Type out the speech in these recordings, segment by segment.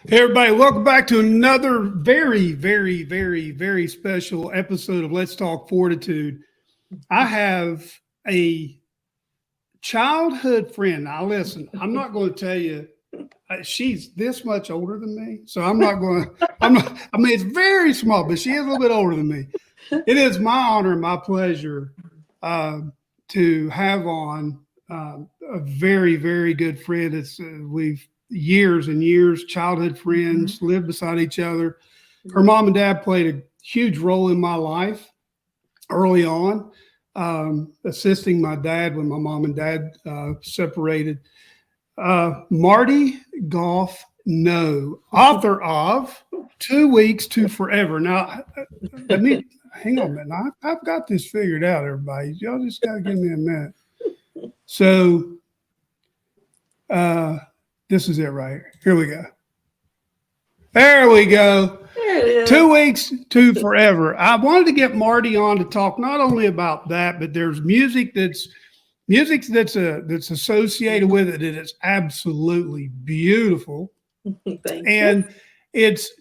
Hey, everybody, welcome back to another very, very, very, very special episode of Let's Talk Fortitude. I have a childhood friend. Now, listen, I'm not going to tell you she's this much older than me, so I'm not, I mean, it's very small, but she is a little bit older than me. It is my honor and my pleasure to have on a very, very good friend. We've years and years, childhood friends, lived beside each other. Her mom and dad played a huge role in my life early on, assisting my dad when my mom and dad separated. Marty Goff Noe, author of 2 Weeks to Forever. Now, let me hang on a minute. I've got this figured out, everybody. Y'all just got to give me a minute. So, this is it right here. Here we go. There we go. There it is. 2 Weeks to Forever. I wanted to get Marty on to talk not only about that, but there's music that's associated with it, and it's absolutely beautiful. Thank And you. it's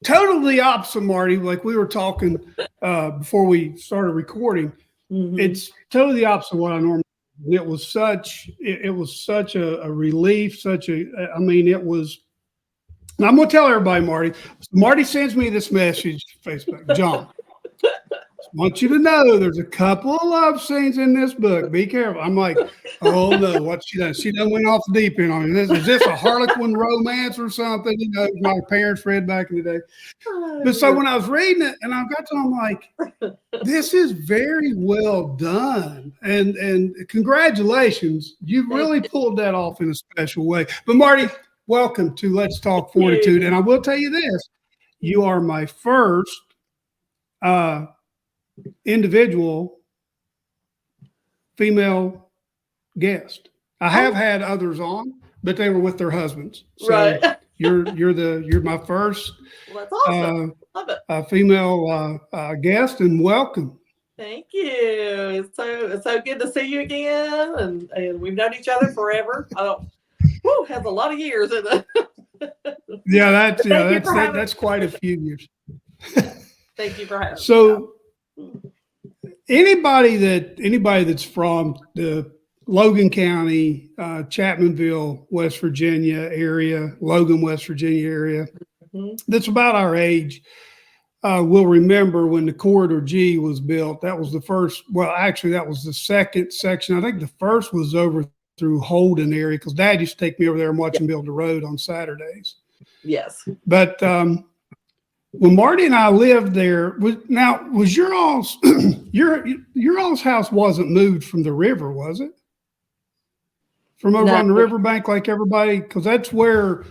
totally opposite, Marty. Like we were talking before we started recording. It's totally the opposite of what I normally. It was such a relief, it was. And I'm going to tell everybody, Marty. Marty sends me this message Facebook. John, I want you to know there's a couple of love scenes in this book. Be careful. I'm like, oh no, what's she done? She done went off the deep end on me. Is this a Harlequin romance or something? You know, my parents read back in the day. But so when I was reading it and I got to, I'm like, this is very well done. And congratulations. You really pulled that off in a special way. But Marty, welcome to Let's Talk Fortitude. And I will tell you this, you are my first individual female guest. I have had others on, but they were with their husbands. So Right. you're my first Well, that's awesome. Love it. Female guest, and welcome. Thank you. It's so good to see you again, and we've known each other forever. Has a lot of years in it. Yeah, that's quite a few years. Thank you for having me. So anybody that's from the Logan County, Chapmanville, West Virginia area, Logan, West Virginia area, that's about our age, will remember when the Corridor G was built. That was the first. Well, actually, that was the second section. I think the first was over through Holden area because Dad used to take me over there and watch him build the road on Saturdays. Yes. But when Marty and I lived there, was your all's your all's house wasn't moved from the river, was it? From over on the riverbank like everybody? Because that's where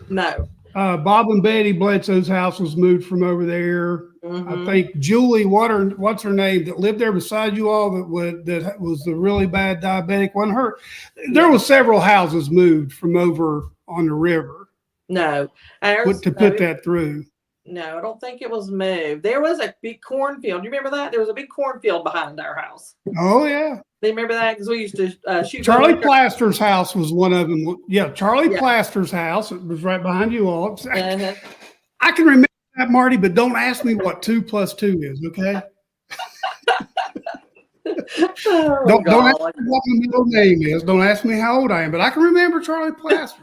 Bob and Betty Bledsoe's house was moved from over there. I think Julie, what's her name, that lived there beside you all that was the really bad diabetic, wasn't her? There was several houses moved from over on the river. No. To put that through. No, I don't think it was moved. There was a big cornfield. Do you remember that? There was a big cornfield behind our house. Oh, yeah. They remember that? Because we used to shoot. Charlie Plaster's house was one of them. Yeah, Charlie Plaster's house. It was right behind you all. I can remember that, Marty, but don't ask me what 2 + 2 is, okay? Don't ask me what my middle name is. Don't ask me how old I am, but I can remember Charlie Plaster.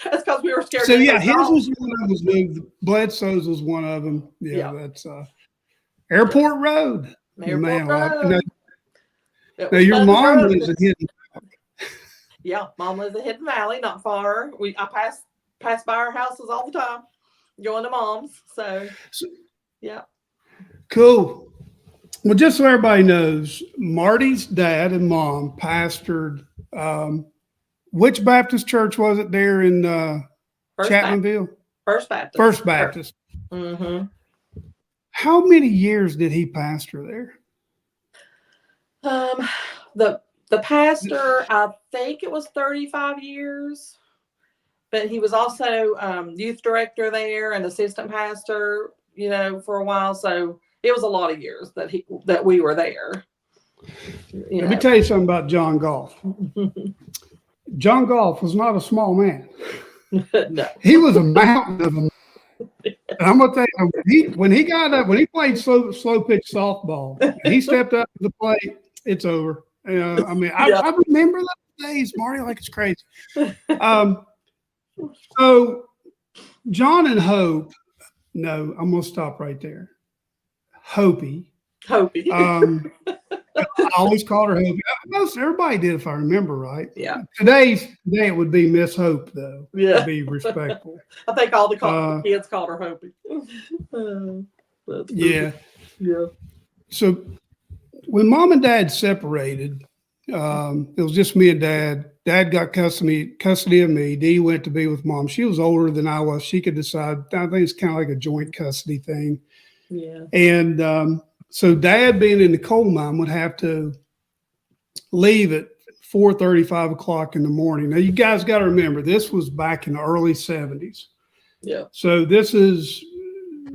That's because we were scared. So yeah, his was one of them was moved. Bledsoe's was one of them. Yeah. That's Airport Road. Airport Road. Now your mom lives in Hidden Valley. Yeah, Mom lives in Hidden Valley, not far. I pass by our houses all the time, going to Mom's. So yeah. Cool. Well, just so everybody knows, Marty's dad and mom pastored. Which Baptist church was it there in Chapmanville? First Baptist. First Baptist. How many years did he pastor there? The pastor, I think it was 35 years, but he was also youth director there and assistant pastor, for a while. So it was a lot of years that we were there. Let me tell you something about John Goff. John Goff was not a small man. No. He was a mountain of a. I'm gonna tell you, when he got up, when he played slow pitch softball, he stepped up to the plate. It's over. I mean, I remember those days, Marty, like it's crazy. So John and Hope. No, I'm gonna stop right there. Hopi. I always called her Hopi. Most everybody did, if I remember right. Yeah. Today it would be Miss Hope, though. Yeah. To be respectful. I think all the kids called her Hopi. Yeah. Yeah. So when Mom and Dad separated, it was just me and Dad. Dad got custody of me. Dee went to be with Mom. She was older than I was. She could decide. I think it's kind of like a joint custody thing. Yeah. And so Dad, being in the coal mine, would have to leave at 4:30, 5 o'clock in the morning. Now, you guys got to remember, this was back in the early 70s. Yeah. So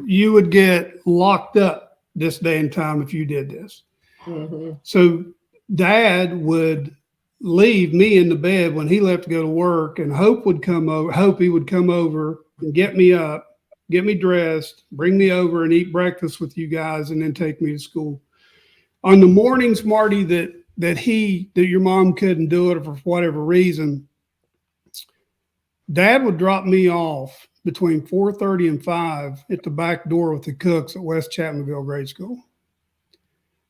you would get locked up this day and time if you did this. Mm-hmm. So Dad would leave me in the bed when he left to go to work, and Hope would come over. He would come over and get me up, get me dressed, bring me over and eat breakfast with you guys, and then take me to school. On the mornings, Marty, that your mom couldn't do it for whatever reason, Dad would drop me off between 4:30 and 5 at the back door with the cooks at West Chapmanville Grade School.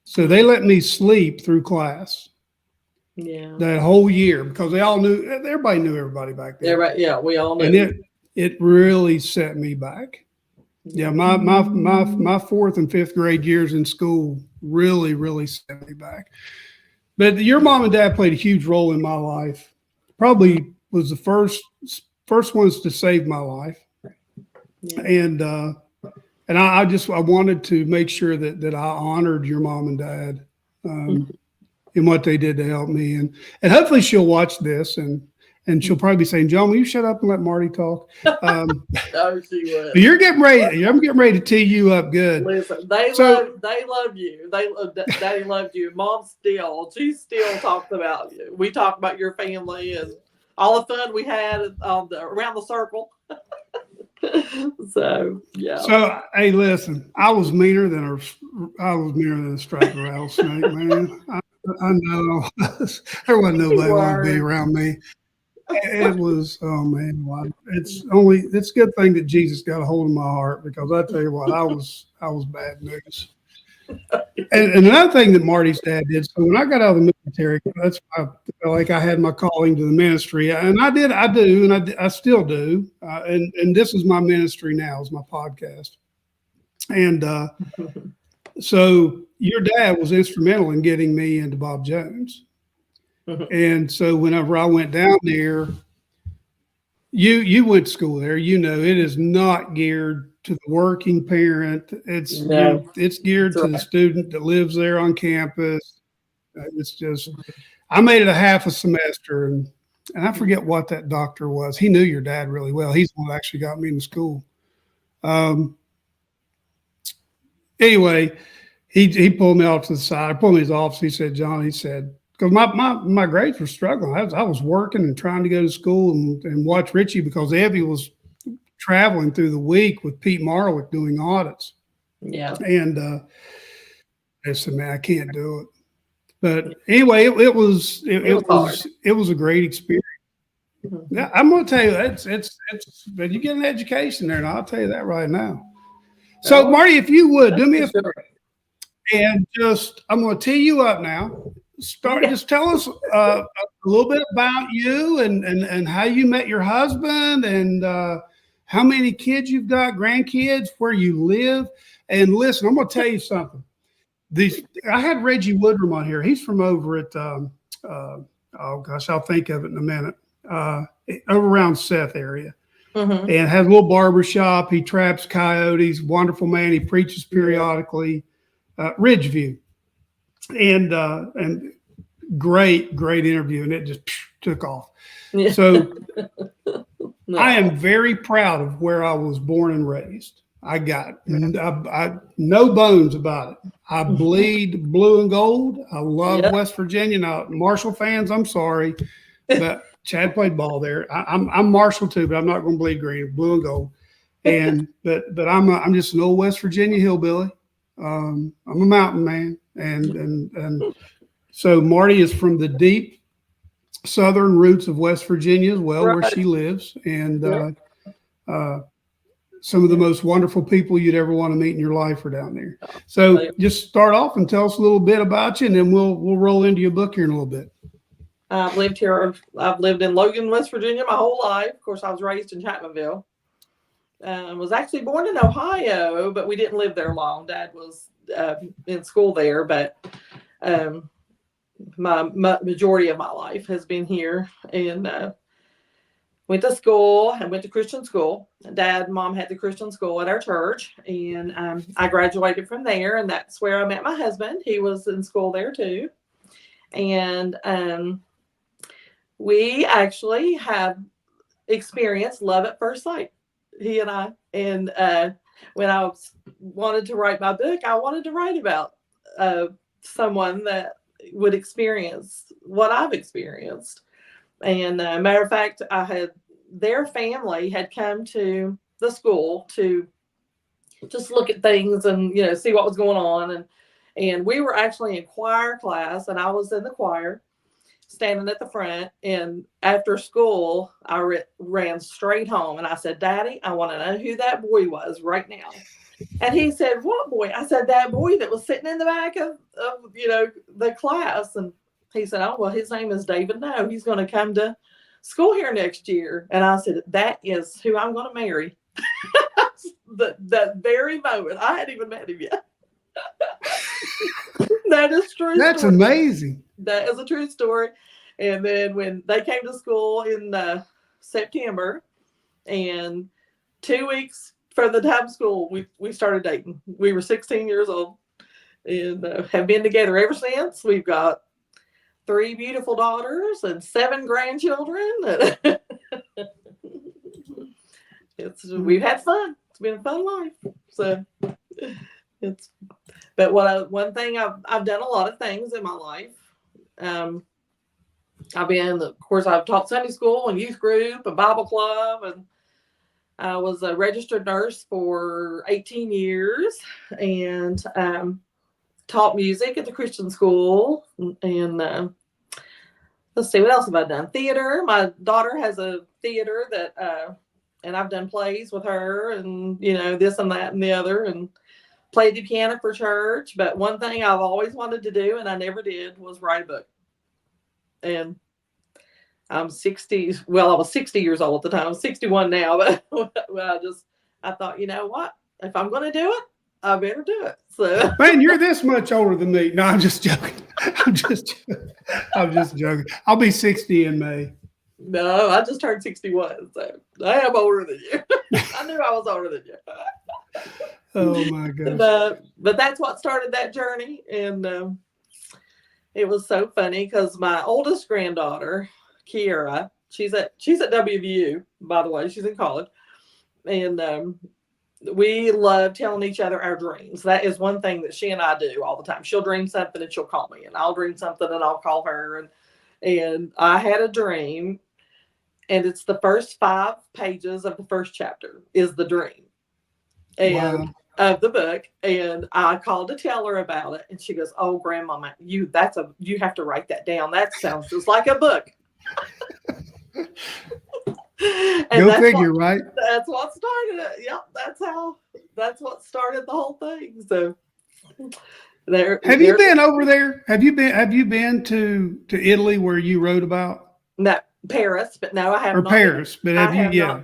So they let me sleep through class. Yeah. That whole year, because everybody knew everybody back then. Yeah, we all knew. And it really set me back. Yeah, my 4th and 5th grade years in school really set me back. But your mom and dad played a huge role in my life. Probably was the first ones to save my life. Yeah. And I wanted to make sure that I honored your mom and dad in what they did to help me. And hopefully she'll watch this and she'll probably be saying, John, will you shut up and let Marty talk? No, she would. You're getting ready. I'm getting ready to tee you up good. Listen, they love you. Daddy loved you. Mom she still talks about you. We talk about your family and all the fun we had around the circle. So yeah. So hey, listen, I was meaner than a striped rattlesnake, man. I know there wasn't nobody wanted to be around me. It was, oh man, it's a good thing that Jesus got a hold of my heart, because I tell you what, I was bad news. And another thing that Marty's dad did, so when I got out of the military, that's why I felt like I had my calling to the ministry, and I still do, and this is my ministry now, is my podcast, and so your dad was instrumental in getting me into Bob Jones. And so whenever I went down there, you went to school there, it is not geared to the working parent. It's geared to the student that lives there on campus. It's just, I made it a half a semester, and I forget what that doctor was. He knew your dad really well. He's the one that actually got me in school. Anyway, he pulled me off to the side, pulled me in his office. He said, John, because my grades were struggling. I was working and trying to go to school and watch Richie, because Evie was traveling through the week with Pete Marwick doing audits. Yeah. And I said, man, I can't do it. But anyway, it was a great experience. Mm-hmm. Yeah, I'm going to tell you, it's but you get an education there, and I'll tell you that right now. So Marty, if you would do me a favor, and I'm going to tee you up now. Just tell us a little bit about you and how you met your husband, and how many kids you've got, grandkids, where you live. And listen, I'm going to tell you something. I had Reggie Woodrum on here. He's from over at, I'll think of it in a minute, over around Seth area. Mm-hmm. And has a little barber shop. He traps coyotes. Wonderful man. He preaches periodically. Ridgeview. And great interview, and it just took off. Yeah. So no. I am very proud of where I was born and raised. I no bones about it. I bleed blue and gold. I love West Virginia. Now, Marshall fans, I'm sorry, but Chad played ball there. I'm Marshall too, but I'm not going to bleed green, blue and gold. And but I'm just an old West Virginia hillbilly. I'm a mountain man, and so Marty is from the deep southern roots of West Virginia as well, where Right. she lives, and Yeah. some of the most wonderful people you'd ever want to meet in your life are down there. So just start off and tell us a little bit about you, and then we'll roll into your book here in a little bit. I've lived here. I've lived in Logan, West Virginia my whole life. Of course, I was raised in Chapmanville. Was actually born in Ohio, but we didn't live there long. Dad was in school there, but my majority of my life has been here. And went to school and went to Christian school. Dad and Mom had the Christian school at our church, and I graduated from there, and that's where I met my husband. He was in school there too, and we actually have experienced love at first sight, he and I. And when I wanted to write my book, I wanted to write about someone that would experience what I've experienced. And matter of fact, their family had come to the school to just look at things and, see what was going on. And we were actually in choir class, and I was in the choir standing at the front. And after school, I ran straight home, and I said, Daddy, I want to know who that boy was right now. And he said, what boy? I said, that boy that was sitting in the back of the class. And he said, oh, well, his name is David Noe. He's going to come to school here next year. And I said, that is who I'm going to marry. That very moment. I hadn't even met him yet. That is true. That's story. Amazing. That is a true story. And then when they came to school in September, and 2 weeks from the time of school, we started dating. We were 16 years old, and have been together ever since. We've got 3 beautiful daughters and 7 grandchildren. We've had fun. It's been a fun life. So but one thing I've done a lot of things in my life. I've taught Sunday school and youth group and Bible club, and I was a registered nurse for 18 years, and taught music at the Christian school. And let's see, what else have I done? Theater. My daughter has a theater that, and I've done plays with her, and this and that and the other, and played the piano for church. But one thing I've always wanted to do, and I never did, was write a book. And I'm 60. Well, I was 60 years old at the time. I'm 61 now, but I thought, you know what? If I'm going to do it, I better do it. So, man, you're this much older than me. No, I'm just joking. I'm just joking. I'll be 60 in May. No, I just turned 61, so I am older than you. I knew I was older than you. Oh my gosh. But that's what started that journey, and it was so funny because my oldest granddaughter, Kiara, she's at WVU, by the way. She's in college, and we love telling each other our dreams. That is one thing that she and I do all the time. She'll dream something and she'll call me, and I'll dream something and I'll call her. And I had a dream, and it's the first 5 pages of the first chapter is the dream, and of the book. And I called to tell her about it, and she goes, "Oh, Grandmama, you have to write that down. That sounds just like a book." And go figure, right? That's what started it. Yep, that's what started the whole thing. So have you been over there? Have you been to Italy where you wrote about? No, Paris, but no, I have not. Or Paris, but have you? Yeah,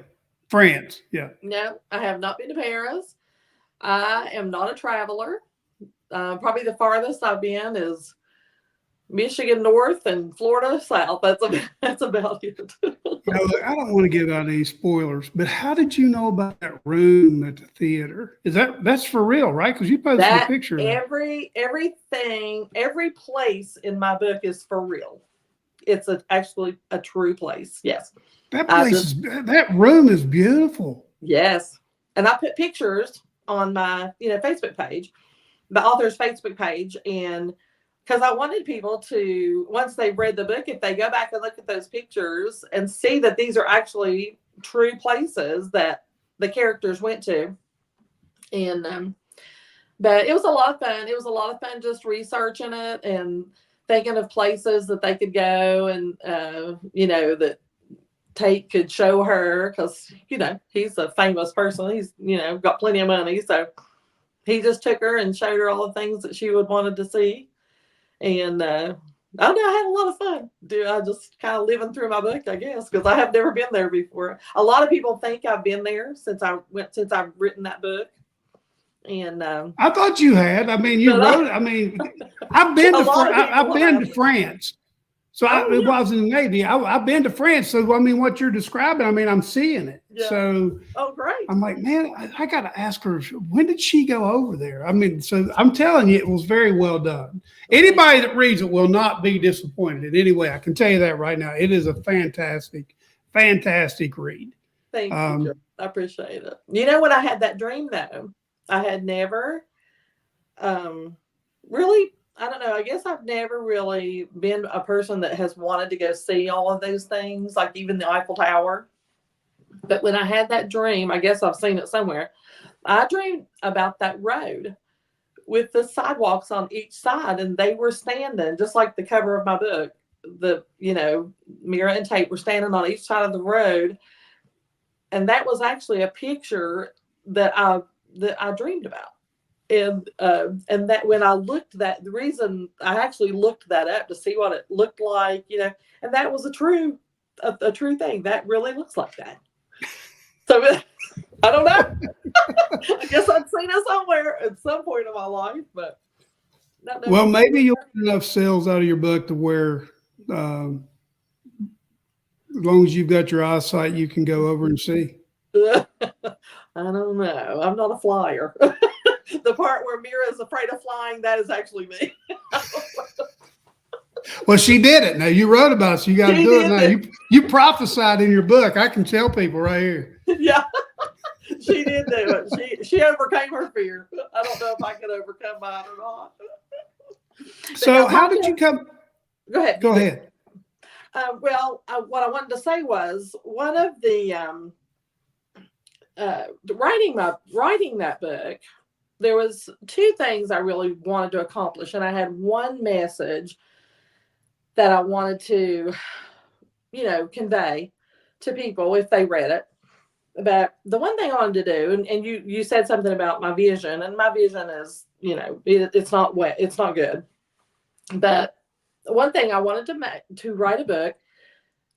France. Yeah. No, I have not been to Paris. I am not a traveler. Probably the farthest I've been is Michigan North and Florida South. That's about it. Look, I don't want to give out any spoilers, but how did you know about that room at the theater? That's for real, right? Because you posted a picture. Everything, every place in my book is for real. It's actually a true place. Yes. That room is beautiful. Yes. And I put pictures on my, Facebook page, the author's Facebook page. And because I wanted people to, once they've read the book, if they go back and look at those pictures and see that these are actually true places that the characters went to. And but it was a lot of fun. It was a lot of fun just researching it and thinking of places that they could go, and that Tate could show her, because he's a famous person. He's got plenty of money, so he just took her and showed her all the things that she would wanted to see. And I don't know, I had a lot of fun. I just kind of living through my book, I guess, because I have never been there before. A lot of people think I've been there since I've written that book. And I thought you had. I mean, you wrote it. I mean, I've been to France. So I was in the Navy. I've been to France. So I mean, what you're describing, I mean, I'm seeing it. Yeah. So great. I'm like, man, I got to ask her, when did she go over there? I mean, so I'm telling you, it was very well done. Anybody that reads it will not be disappointed in any way. I can tell you that right now. It is a fantastic, fantastic read. Thank you. I appreciate it. When I had that dream, though, I had never really, I don't know, I guess I've never really been a person that has wanted to go see all of those things, like even the Eiffel Tower. But when I had that dream, I guess I've seen it somewhere, I dreamed about that road with the sidewalks on each side, and they were standing just like the cover of my book. Mira and Tate were standing on each side of the road. And that was actually a picture that I dreamed about. And that when I looked the reason I actually looked that up to see what it looked like, and that was a true thing. That really looks like that. So I don't know. I guess I'd seen it somewhere at some point in my life, but. Well, maybe you'll get enough sales out of your book to where, as long as you've got your eyesight, you can go over and see. I don't know. I'm not a flyer. The part where Mira is afraid of flying, that is actually me. Well, she did it. Now you wrote about it, so you got to do it now. You prophesied in your book. I can tell people right here. Yeah, she did do it. She overcame her fear. I don't know if I could overcome mine or not. So how did you come? Go ahead. Go ahead. What I wanted to say was one of the writing that book, there was two things I really wanted to accomplish, and I had one message that I wanted to, convey to people if they read it. But the one thing I wanted to do, and you said something about my vision, and my vision is, it's not good. But one thing I wanted to write a book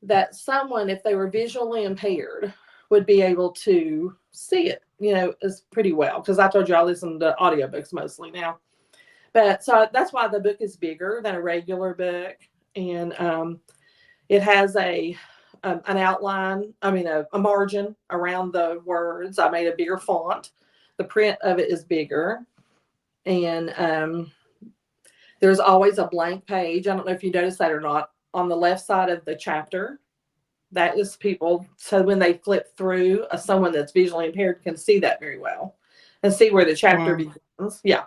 that someone, if they were visually impaired, would be able to see it, is pretty well. Because I told you I listen to audiobooks mostly now. But so that's why the book is bigger than a regular book. And it has an outline, a margin around the words. I made a bigger font. The print of it is bigger. And there's always a blank page. I don't know if you noticed that or not. On the left side of the chapter, that is people. So when they flip through, someone that's visually impaired can see that very well and see where the chapter begins. Yeah.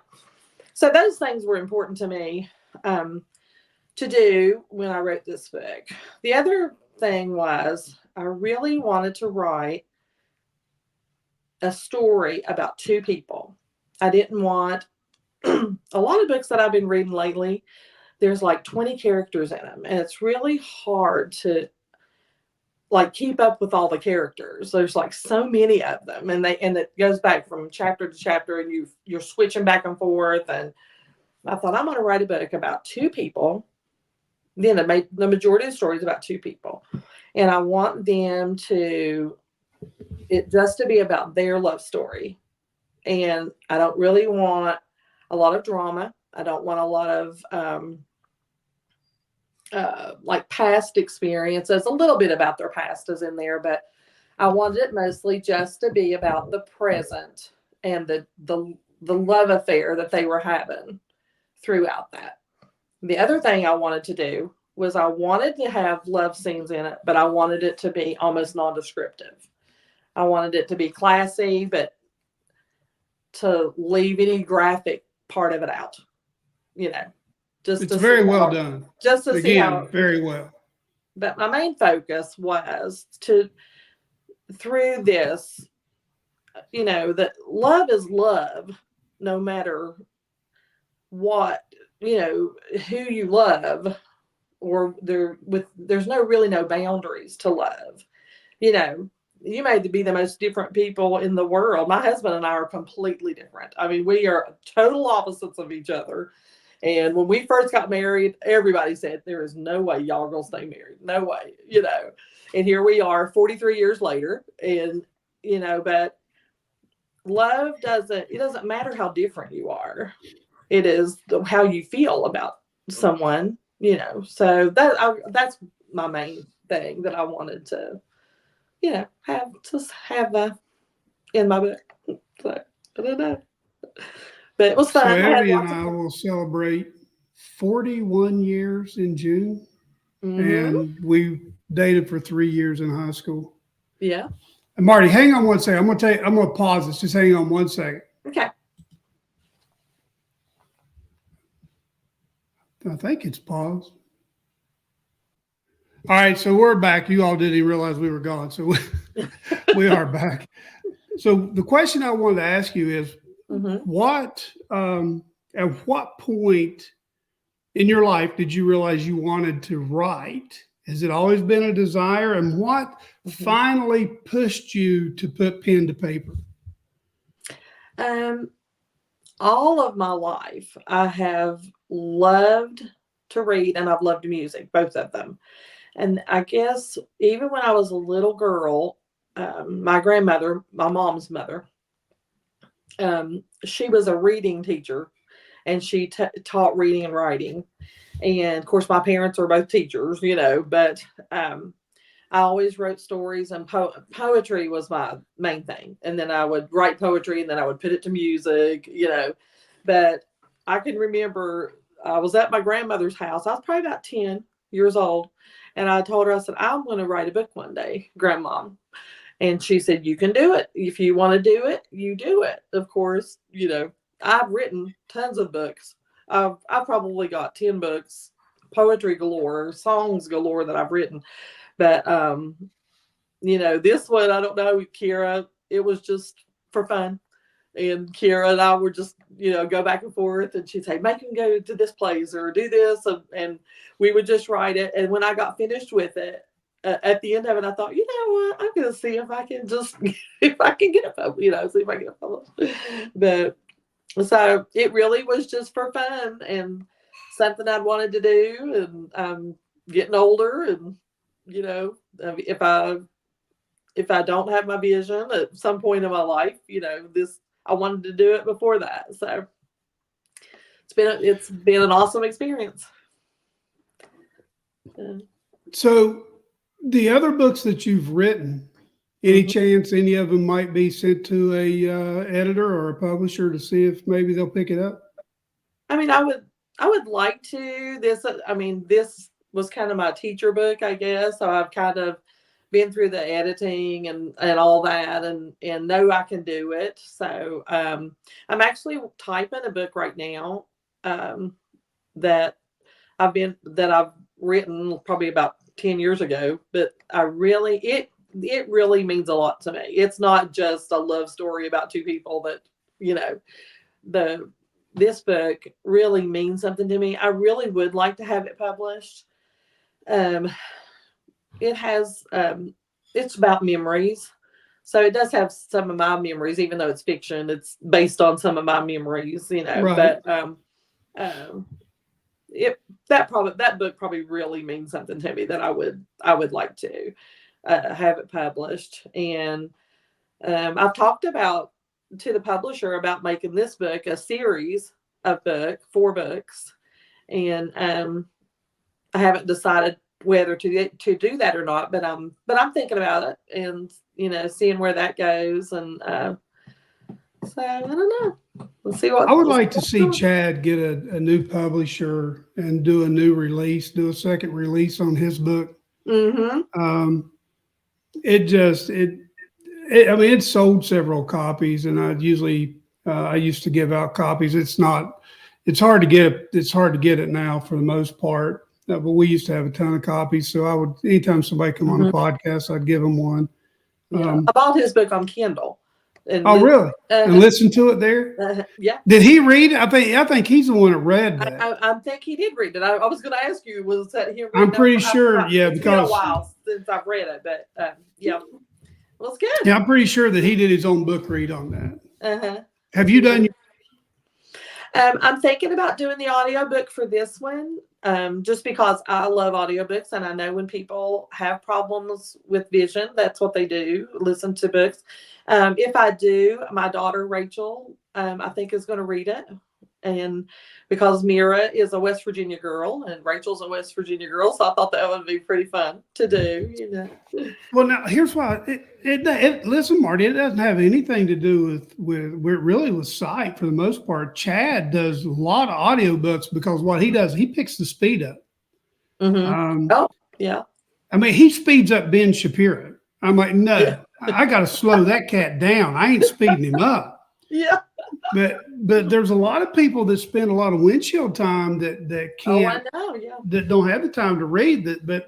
So those things were important to me to do when I wrote this book. The other thing was I really wanted to write a story about two people. I didn't want a lot of books that I've been reading lately, there's like 20 characters in them, and it's really hard to keep up with all the characters. There's like so many of them, and it goes back from chapter to chapter, and you're switching back and forth. And I thought, I'm going to write a book about two people. Then the majority of the story is about two people, and I want them to be about their love story. And I don't really want a lot of drama. I don't want a lot of past experiences. A little bit about their past is in there, but I wanted it mostly just to be about the present and the love affair that they were having throughout that. The other thing I wanted to do was I wanted to have love scenes in it, but I wanted it to be almost non-descriptive. I wanted it to be classy, but to leave any graphic part of it out, It's very well done. Just to see how. Again, very well. But my main focus was through this, that love is love, no matter what, who you love, or there's really no boundaries to love. You may be the most different people in the world. My husband and I are completely different. I mean, we are total opposites of each other. And when we first got married, everybody said, there is no way y'all are going to stay married. No way, And here we are 43 years later. And, but love doesn't matter how different you are. It is how you feel about someone, So that's my main thing that I wanted to, have in my book. So, I don't know. But it was fun. So Evie and I will celebrate 41 years in June. And we dated for 3 years in high school. Yeah. And Marty, hang on one second. I'm going to pause this. Just hang on one second. Okay. I think it's paused. All right, so we're back. You all didn't even realize we were gone. So we are back. So the question I wanted to ask you is, at what point in your life did you realize you wanted to write? Has it always been a desire? And what finally pushed you to put pen to paper? All of my life, I have loved to read, and I've loved music, both of them. And I guess even when I was a little girl, my grandmother, my mom's mother, she was a reading teacher, and she taught reading and writing. And of course, my parents are both teachers, but I always wrote stories, and poetry was my main thing. And then I would write poetry, and then I would put it to music, But I can remember I was at my grandmother's house. I was probably about 10 years old. And I told her, I said, I'm going to write a book one day, Grandma. And she said, you can do it. If you want to do it, you do it. Of course, I've written tons of books. I've probably got 10 books, poetry galore, songs galore that I've written. But, this one, I don't know, Kira, it was just for fun. And Kira and I would just, go back and forth, and she'd say, make him go to this place or do this. And we would just write it. And when I got finished with it, at the end of it, I thought, you know what, I'm going to see if I can get it published, see if I can get it published. But so it really was just for fun and something I'd wanted to do. And I'm getting older, and, if I don't have my vision at some point in my life, I wanted to do it before that. So it's been an awesome experience. So the other books that you've written, any chance any of them might be sent to a editor or a publisher to see if maybe they'll pick it up? I mean, I would like to. This was kind of my teacher book, I guess. So I've kind of been through the editing and all that, and know I can do it. So I'm actually typing a book right now that I've written probably about 10 years ago, but it really means a lot to me. It's not just a love story about two people that, this book really means something to me. I really would like to have it published. It has, it's about memories. So it does have some of my memories, even though it's fiction. It's based on some of my memories, Right. But that book probably really means something to me that I would like to have it published. And I've talked to the publisher about making this book a series of 4 books, and I haven't decided whether to do that or not, but I'm thinking about it, and seeing where that goes. And so I don't know. Let's see what I would like to see Chad get a new publisher and do a second release on his book. It sold several copies, and I used to give out copies. It's not it's hard to get it now for the most part. But we used to have a ton of copies. So I would, anytime somebody come on a podcast, I'd give them one. Yeah. I bought his book on Kindle. And really? And listen to it there? Yeah. Did he read it? I think he's the one that read that. I think he did read it. I was going to ask you, was that him? I'm pretty sure, yeah, it's been a while since I've read it, but yeah. Well, it's good. Yeah, I'm pretty sure that he did his own book read on that. Have you done? I'm thinking about doing the audiobook for this one, just because I love audiobooks, and I know when people have problems with vision, that's what they do, listen to books. If I do, my daughter Rachel, I think is going to read it. And because Mira is a West Virginia girl and Rachel's a West Virginia girl, so I thought that would be pretty fun to do, you know. Well, now here's why. Listen, Marty, it doesn't have anything to do with sight for the most part. Chad does a lot of audiobooks because what he does, he picks the speed up. Oh, yeah. I mean, he speeds up Ben Shapiro. I'm like, no, I got to slow that cat down. I ain't speeding him up. Yeah. But there's a lot of people that spend a lot of windshield time that can't, that don't have the time to read that. But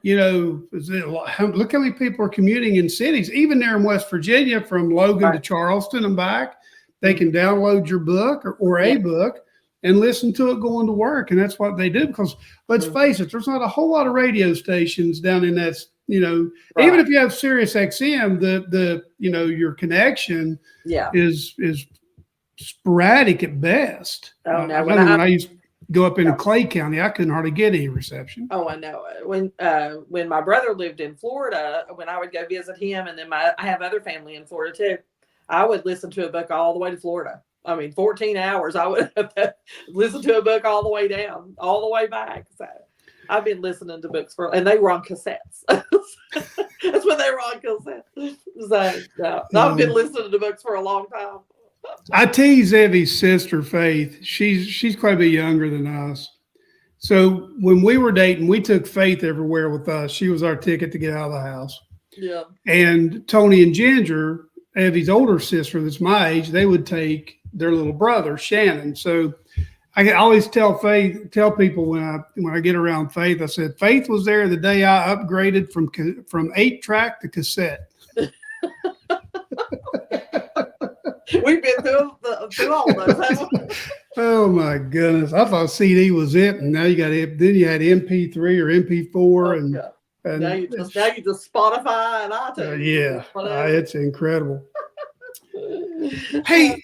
you know, look how many people are commuting in cities, even there in West Virginia, from Logan to Charleston and back. They can download your book or a book and listen to it going to work, and that's what they do. Because let's face it, there's not a whole lot of radio stations down in that. You know, even if you have Sirius XM, the you know, your connection is sporadic at best. Oh no! When I used to go up in Clay County, I couldn't hardly get any reception. Oh, I know. When my brother lived in Florida, when I would go visit him, and then I have other family in Florida too, I would listen to a book all the way to Florida. I mean, 14 hours. I would have to listen to a book all the way down, all the way back. So I've been listening to books and they were on cassettes. That's when they were on cassettes. So I've been listening to books for a long time. I tease Evie's sister, Faith. She's quite a bit younger than us. So when we were dating, we took Faith everywhere with us. She was our ticket to get out of the house. Yeah. And Tony and Ginger, Evie's older sister that's my age, they would take their little brother, Shannon. So I always tell people when I get around Faith, I said, Faith was there the day I upgraded from 8-track to cassette. We've been through all those. Oh my goodness! I thought CD was it, and now you had MP3 or MP4, and now you just Spotify and iTunes. It's incredible. Hey,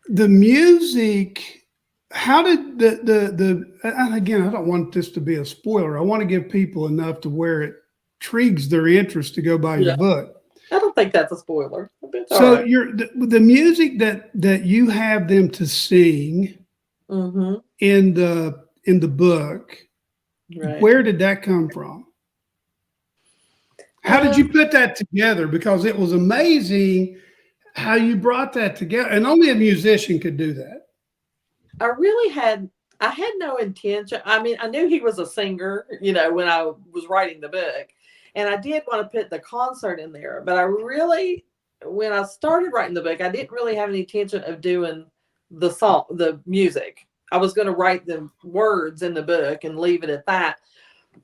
the music. How did and again, I don't want this to be a spoiler. I want to give people enough to where it intrigues their interest to go buy your book. I don't think that's a spoiler. So the music that you have them to sing in the book, where did that come from? How did you put that together? Because it was amazing how you brought that together, and only a musician could do that. I had no intention. I mean, I knew he was a singer, you know, when I was writing the book, and I did want to put the concert in there, but when I started writing the book, I didn't really have any intention of doing the music. I was going to write the words in the book and leave it at that.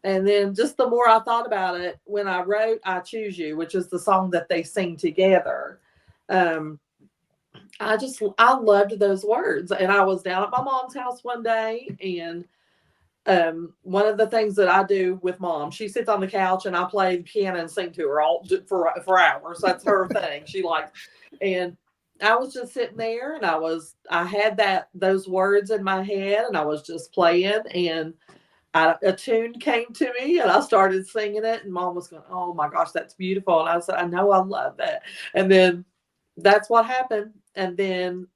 And then just the more I thought about it, when I wrote I Choose You, which is the song that they sing together, I loved those words. And I was down at my mom's house one day, and one of the things that I do with Mom, she sits on the couch and I play the piano and sing to her all for hours. That's her thing. She likes, and I was just sitting there, and I had those words in my head, and I was just playing, and a tune came to me, and I started singing it, and Mom was going, "Oh my gosh, that's beautiful." And I said, "I know, I love that." And then that's what happened. And then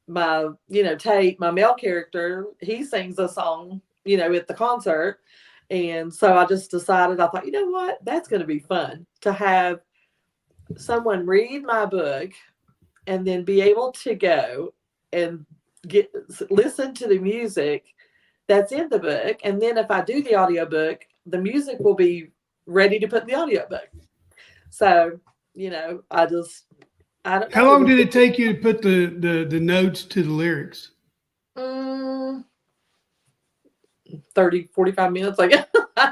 Tate, my male character, he sings a song, at the concert. And so I just decided, I thought, you know what, that's going to be fun to have someone read my book and then be able to go and listen to the music that's in the book. And then if I do the audiobook, the music will be ready to put in the audiobook. So, I don't know. How long did it take you to put the notes to the lyrics? 30, 45 minutes, I guess.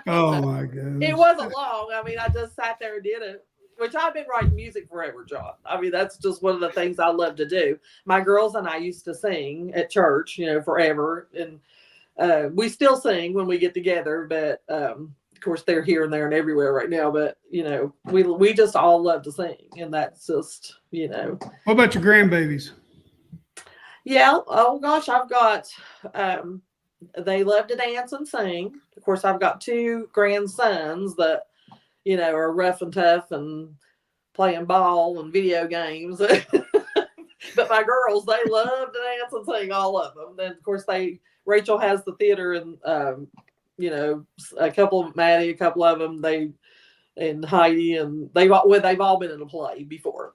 Oh my goodness. It wasn't long. I mean, I just sat there and did it, which I've been writing music forever, John. I mean, that's just one of the things I love to do. My girls and I used to sing at church, forever. And we still sing when we get together, but of course they're here and there and everywhere right now. But, we just all love to sing. And that's just, What about your grandbabies? Yeah. Oh gosh, I've got, they love to dance and sing. Of course, I've got 2 grandsons that, are rough and tough and playing ball and video games. But my girls, they love to dance and sing, all of them. Then, of course, Rachel has the theater and, a couple of Maddie, a couple of them, and Heidi, and they've all been in a play before.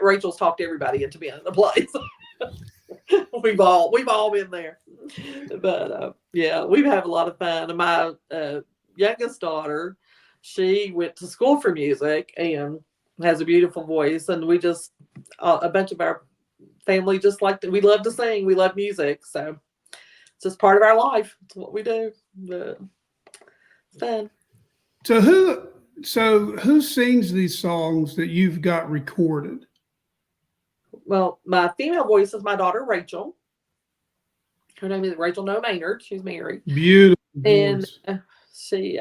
Rachel's talked everybody into being in a play. So we've all been there. But yeah, we've had a lot of fun. And my youngest daughter, she went to school for music and has a beautiful voice. And we just a bunch of our family just we love to sing. We love music, so it's just part of our life. It's what we do. But it's fun. So who sings these songs that you've got recorded? Well, my female voice is my daughter Rachel. Her name is Rachel Noe Maynard. She's married. Beautiful voice. And she,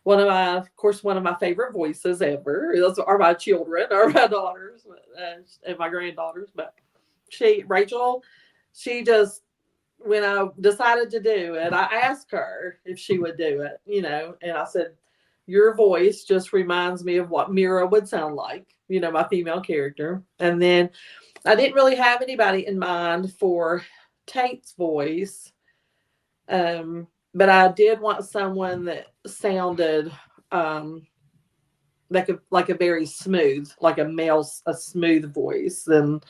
one of my favorite voices ever. Those are my children, or my daughters, and my granddaughters. But Rachel, she just, when I decided to do it, I asked her if she would do it, and I said, your voice just reminds me of what Mira would sound like, my female character. And then I didn't really have anybody in mind for Tate's voice. But I did want someone that sounded like a very smooth, like a smooth voice and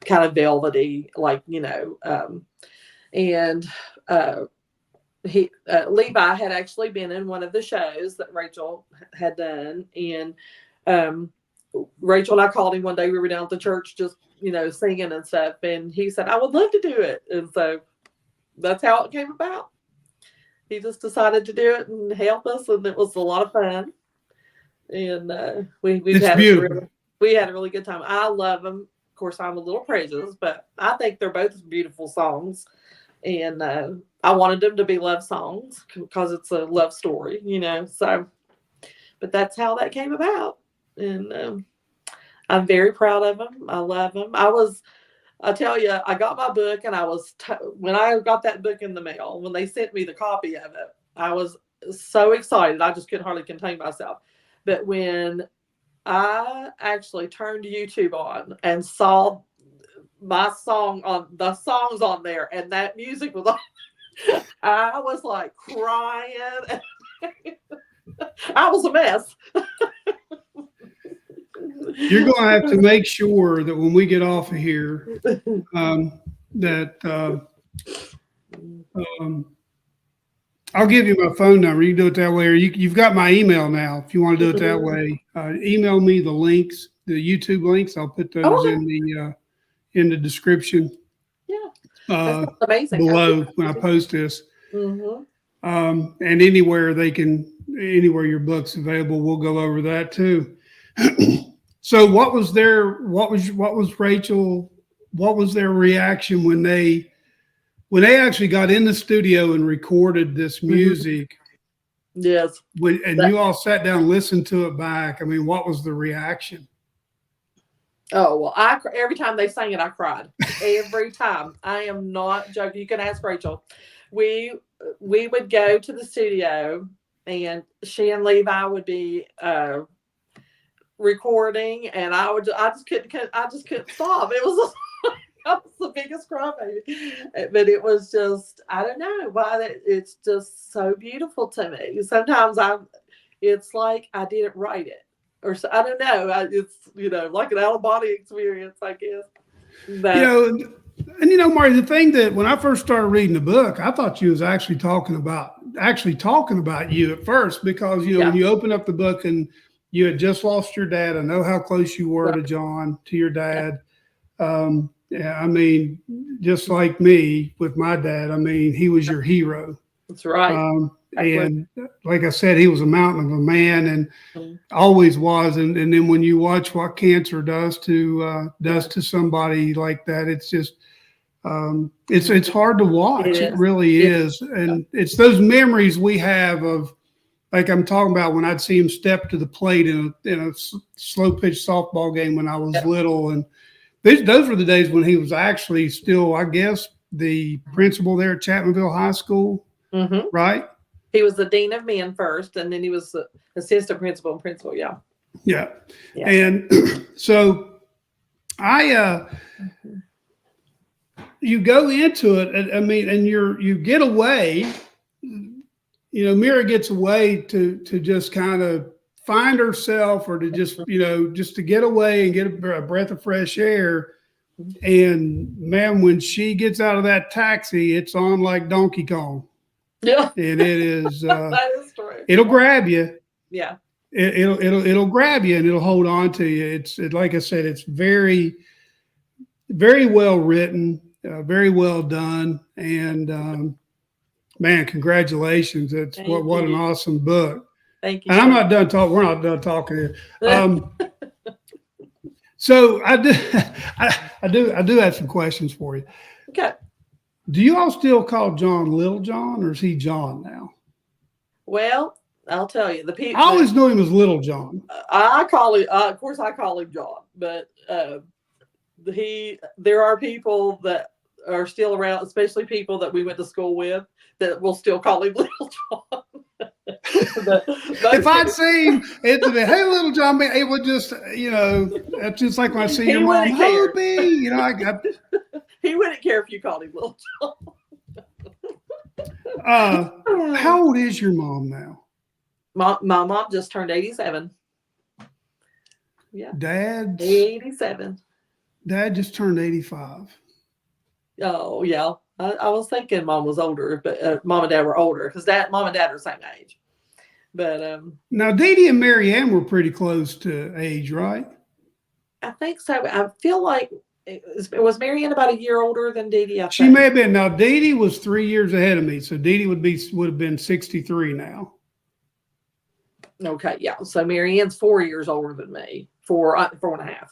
kind of velvety, and Levi had actually been in one of the shows that Rachel had done, and Rachel and I called him one day. We were down at the church just singing and stuff, and he said, I would love to do it. And so that's how it came about. He just decided to do it and help us, and it was a lot of fun. And we had a really good time. I love them. Of course, I'm a little prejudiced, but I think they're both beautiful songs. And I wanted them to be love songs because it's a love story, So, but that's how that came about. And I'm very proud of them. I love them. I tell you, I got my book, and when I got that book in the mail, when they sent me the copy of it, I was so excited. I just couldn't hardly contain myself. But when I actually turned YouTube on and saw my song on the songs on there, and that music was on, I was like crying. I was a mess. You're going to have to make sure that when we get off of here, I'll give you my phone number. You can do it that way, or you've got my email now. If you want to do it that way, email me the links, the YouTube links. I'll put those in the description. Yeah, amazing. Below when I post this. Mm-hmm. And anywhere your book's available, we'll go over that too. So what was their reaction when they actually got in the studio and recorded this music? Yes. You all sat down and listened to it back. I mean, what was the reaction? Oh, well, every time they sang it, I cried. Every time. I am not joking. You can ask Rachel. We would go to the studio, and she and Levi would be recording, and I just couldn't stop. It was I was the biggest crybaby, but it was just, I don't know why it's just so beautiful to me. Sometimes it's like I didn't write it, or so, I don't know. It's like an out of body experience, I guess. But, Marty, the thing that when I first started reading the book, I thought you was actually talking about you at first, because when you open up the book and you had just lost your dad. I know how close you were to John, to your dad. Yeah, I mean, just like me with my dad, I mean, he was your hero. That's right. And like I said, he was a mountain of a man and Mhm. always was. And then when you watch what cancer does to somebody like that, it's just it's hard to watch. It really is. And it's those memories we have of, like I'm talking about when I'd see him step to the plate in a slow pitch softball game when I was little. And those were the days when he was actually still, I guess, the principal there at Chapmanville High School, right? He was the dean of men first, and then he was the assistant principal and principal. Yeah. And so you go into it. I mean, and you get away. You know, Mira gets away to just kind of find herself, or to just, just to get away and get a breath of fresh air. And man, when she gets out of that taxi, it's on like Donkey Kong. Yeah. And it is, that is true. It'll grab you. Yeah. It'll grab you and it'll hold on to you. Like I said, it's very, very well written, very well done. And, man, congratulations. What an awesome book. Thank you. And I'm not done talking. We're not done talking here. So I do have some questions for you. Okay. Do you all still call John Little John, or is he John now? Well, I'll tell you, the people. I always knew him as Little John. I call him, of course, I call him John, but there are people that are still around, especially people that we went to school with, that will still call him Little John. If I'd seen it to be, hey, Little John, it would just, that's just like when I see your mom, Hobie, he wouldn't care if you called him Little John. How old is your mom now? My mom just turned 87. Yeah. Dad? 87. Dad just turned 85. Oh, yeah. I was thinking mom was older, but mom and dad were older because mom and dad are the same age. But now Dee Dee and Mary Ann were pretty close to age, right? I think so. I feel like was Mary Ann about a year older than Dee Dee? She may have been. Now Dee Dee was 3 years ahead of me, so Dee Dee would have been 63 now. Okay, yeah. So Mary Ann's 4 years older than me, 4.5.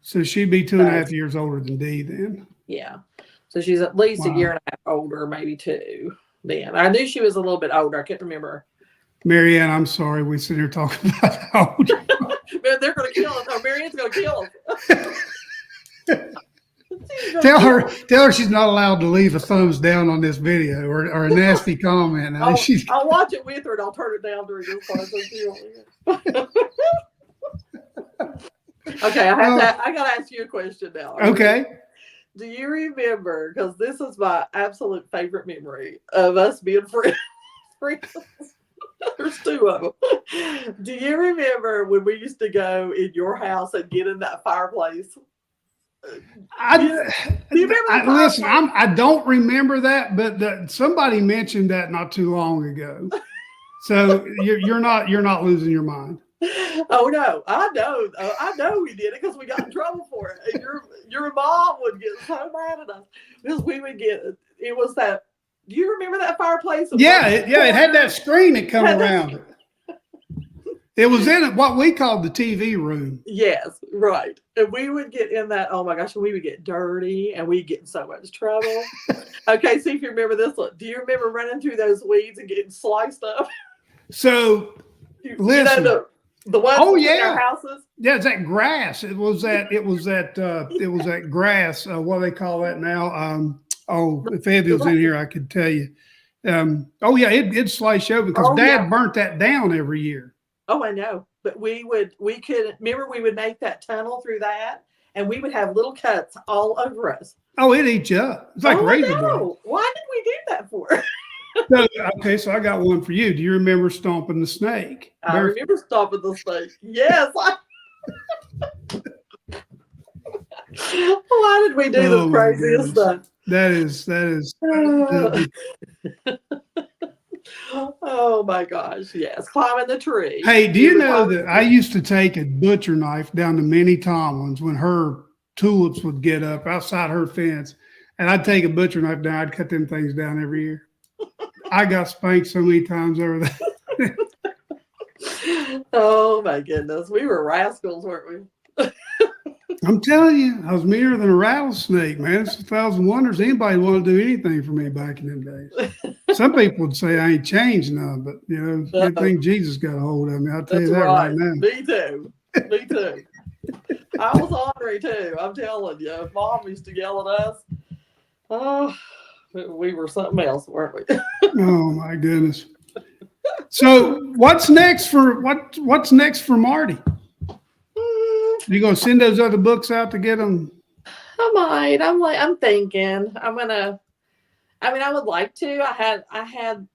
So she'd be 2.5 years older than Dee then. Yeah. So she's at least a year and a half older, maybe 2. Then I knew she was a little bit older. I can't remember. Mary Ann, I'm sorry, we sit here talking about how old. Man, they're going to kill us. Oh, Mary Ann's going to kill us. Tell her she's not allowed to leave a thumbs down on this video or a nasty comment. I'll watch it with her and I'll turn it down during this part. Okay, I got to ask you a question now. Okay. Do you remember, because this is my absolute favorite memory of us being friends. There's 2 of them. Do you remember when we used to go in your house and get in that fireplace? Do you remember listen, I don't remember that, but somebody mentioned that not too long ago. So you're not losing your mind. Oh no, I know we did it because we got in trouble for it. And your mom would get so mad at us because we would it was that. Do you remember that fireplace? Yeah, it had that screen that come around it. It was in what we called the TV room. Yes, right. And we would get in that, oh my gosh, and we would get dirty and we'd get in so much trouble. Okay, see if you remember this one. Do you remember running through those weeds and getting sliced up? So, listen. The ones in our houses? Yeah, it's that grass. It was that grass. What do they call that now? If Evie was in here, I could tell you. It'd slice you over because Dad burnt that down every year. Oh, I know. But we would make that tunnel through that, and we would have little cuts all over us. Oh, it'd eat you up. It's like razor blades. Why did we do that for? So I got one for you. Do you remember stomping the snake? I remember stomping the snake. Yes. Why did we do the craziest stuff? That is. Oh my gosh, yes, climbing the tree. Hey, do you know that I used to take a butcher knife down to Minnie Tomlin's when her tulips would get up outside her fence, and I'd take a butcher knife down. I'd cut them things down every year. I got spanked so many times over that. Oh my goodness, we were rascals, weren't we? I'm telling you, I was meaner than a rattlesnake, man. It's 1,000 wonders anybody want to do anything for me back in them days. Some people would say I ain't changed none, but you know, good thing Jesus got a hold of me. I'll tell you that right now. Me too. Me too. I was ornery too. I'm telling you. Mom used to yell at us. Oh, we were something else, weren't we? Oh my goodness. So what's next for Marty? You gonna send those other books out to get them? I might. I'm thinking. I would like to. I had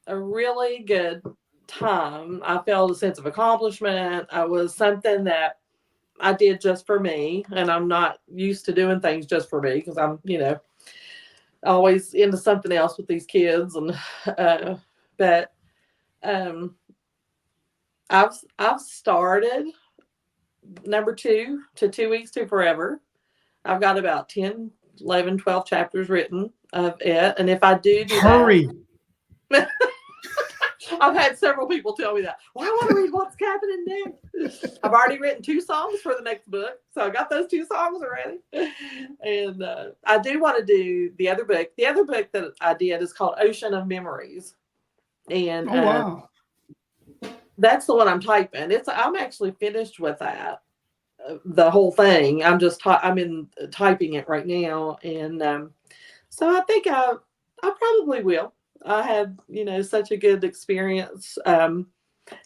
a really good time. I felt a sense of accomplishment. I was something that I did just for me, and I'm not used to doing things just for me because I'm, always into something else with these kids. And but I've started number 2 to 2 weeks to forever. I've got about 10, 11, 12 chapters written of it. And if I do hurry. That, I've had several people tell me that. Well, I want to read what's happening next. I've already written 2 songs for the next book. So I got those 2 songs already. And I do want to do the other book. The other book that I did is called Ocean of Memories. And wow. That's the one I'm typing. I'm actually finished with that, the whole thing. I'm in typing it right now, and so I think I probably will. I had such a good experience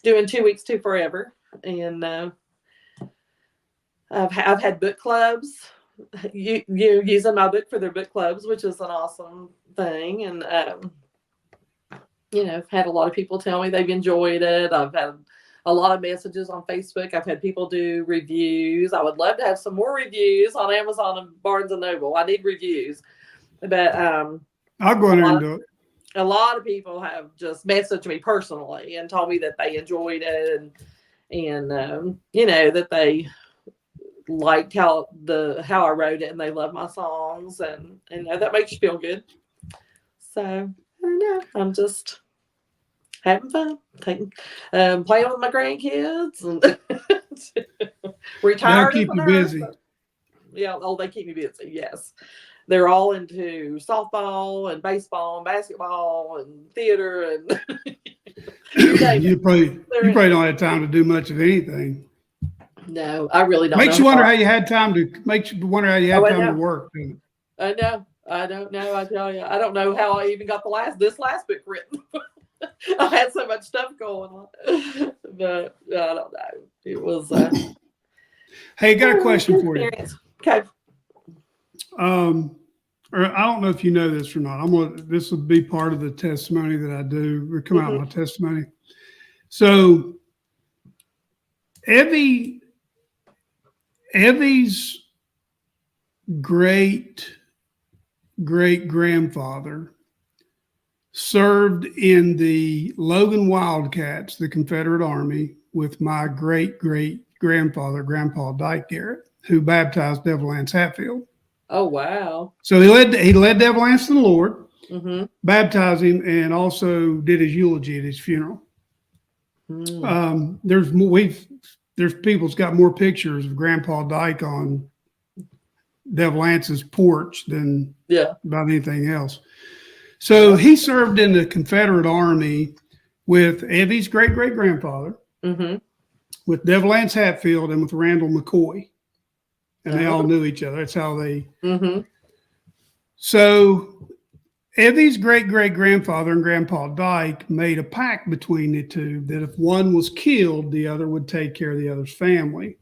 doing 2 weeks to forever, and I've had book clubs. You using my book for their book clubs, which is an awesome thing, and I've had a lot of people tell me they've enjoyed it. I've had a lot of messages on Facebook. I've had people do reviews. I would love to have some more reviews on Amazon and Barnes and Noble. I need reviews. But I'll go in there and do it. A lot of people have just messaged me personally and told me that they enjoyed it and that they liked how I wrote it and they love my songs and that makes you feel good. So I don't know. I'm just having fun, playing with my grandkids, and retired. They'll keep you busy. Yeah, they keep me busy. Yes, they're all into softball and baseball and basketball and theater and. You probably don't have time to do much of anything. No, I really don't. Makes you wonder how you had time to to work. I know. I don't know. I tell you, I don't know how I even got this last book written. I had so much stuff going on, but I don't know. It was. Hey, got a question for you. Okay. Or I don't know if you know this or not. This will be part of the testimony that I do. Or come out in my testimony. So, Evie's great grandfather served in the Logan Wildcats, the Confederate Army, with my great grandfather, Grandpa Dyke Garrett, who baptized Devil Anse Hatfield. Oh wow! So he led Devil Anse to the Lord, baptized him, and also did his eulogy at his funeral. There's people's got more pictures of Grandpa Dyke on Devil Anse's porch than about anything else. So he served in the Confederate Army with Evie's great-great-grandfather, with Devil Anse Hatfield, and with Randall McCoy. And they all knew each other. That's how they... So Evie's great-great-grandfather and Grandpa Dyke made a pact between the two that if one was killed, the other would take care of the other's family.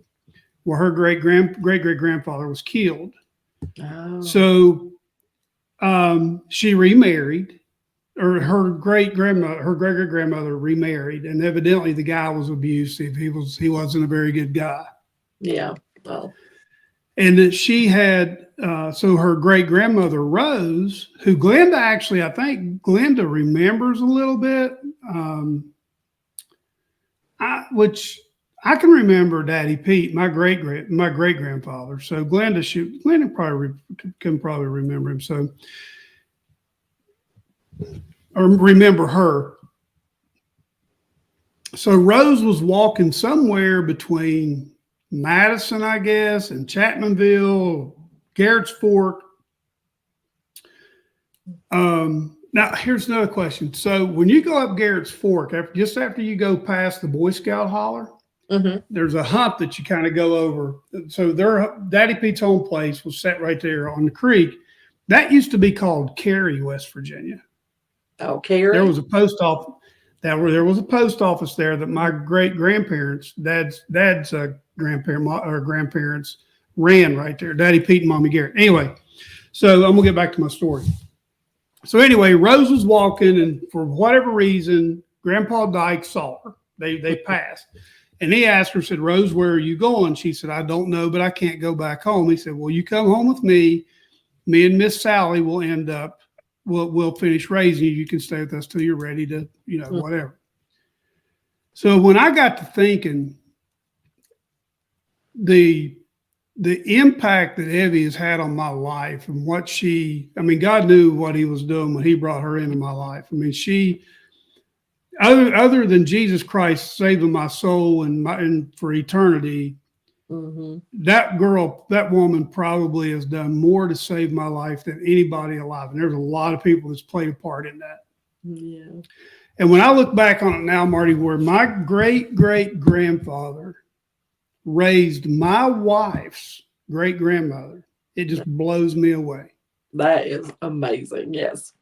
Well, her great-great-grandfather was killed. Oh. So she remarried, or her great-great-grandmother remarried, and evidently the guy was abusive. He wasn't a very good guy. Yeah. Well. And that she had, so her great-grandmother Rose, who I think Glenda remembers a little bit. which I can remember Daddy Pete, my great grandfather. So Glenda can probably remember him. So, or remember her. So Rose was walking somewhere between Madison, I guess, and Chapmanville, Garrett's Fork. Now, here's another question. So when you go up Garrett's Fork, just after you go past the Boy Scout holler, there's a hump that you kind of go over. So Daddy Pete's home place was set right there on the creek. That used to be called Cary, West Virginia. Oh, Cary. There was a post office. There was a post office there that my great grandparents, dad's grandparents ran right there. Daddy Pete and Mommy Garrett. Anyway, so I'm gonna get back to my story. So anyway, Rose was walking, and for whatever reason, Grandpa Dyke saw her. They passed, and he asked her, said, "Rose, where are you going?" She said, "I don't know, but I can't go back home." He said, "Well, you come home with me. Me and Miss Sally will end up. We'll finish raising you. You can stay with us till you're ready to, whatever." So when I got to thinking, the impact that Evie has had on my life and God knew what he was doing when he brought her into my life. I mean, she, other than Jesus Christ saving my soul and for eternity, that woman probably has done more to save my life than anybody alive. And there's a lot of people that's played a part in that. Yeah. And when I look back on it now, Marty, where my great grandfather raised my wife's great grandmother, it just blows me away. That is amazing. Yes.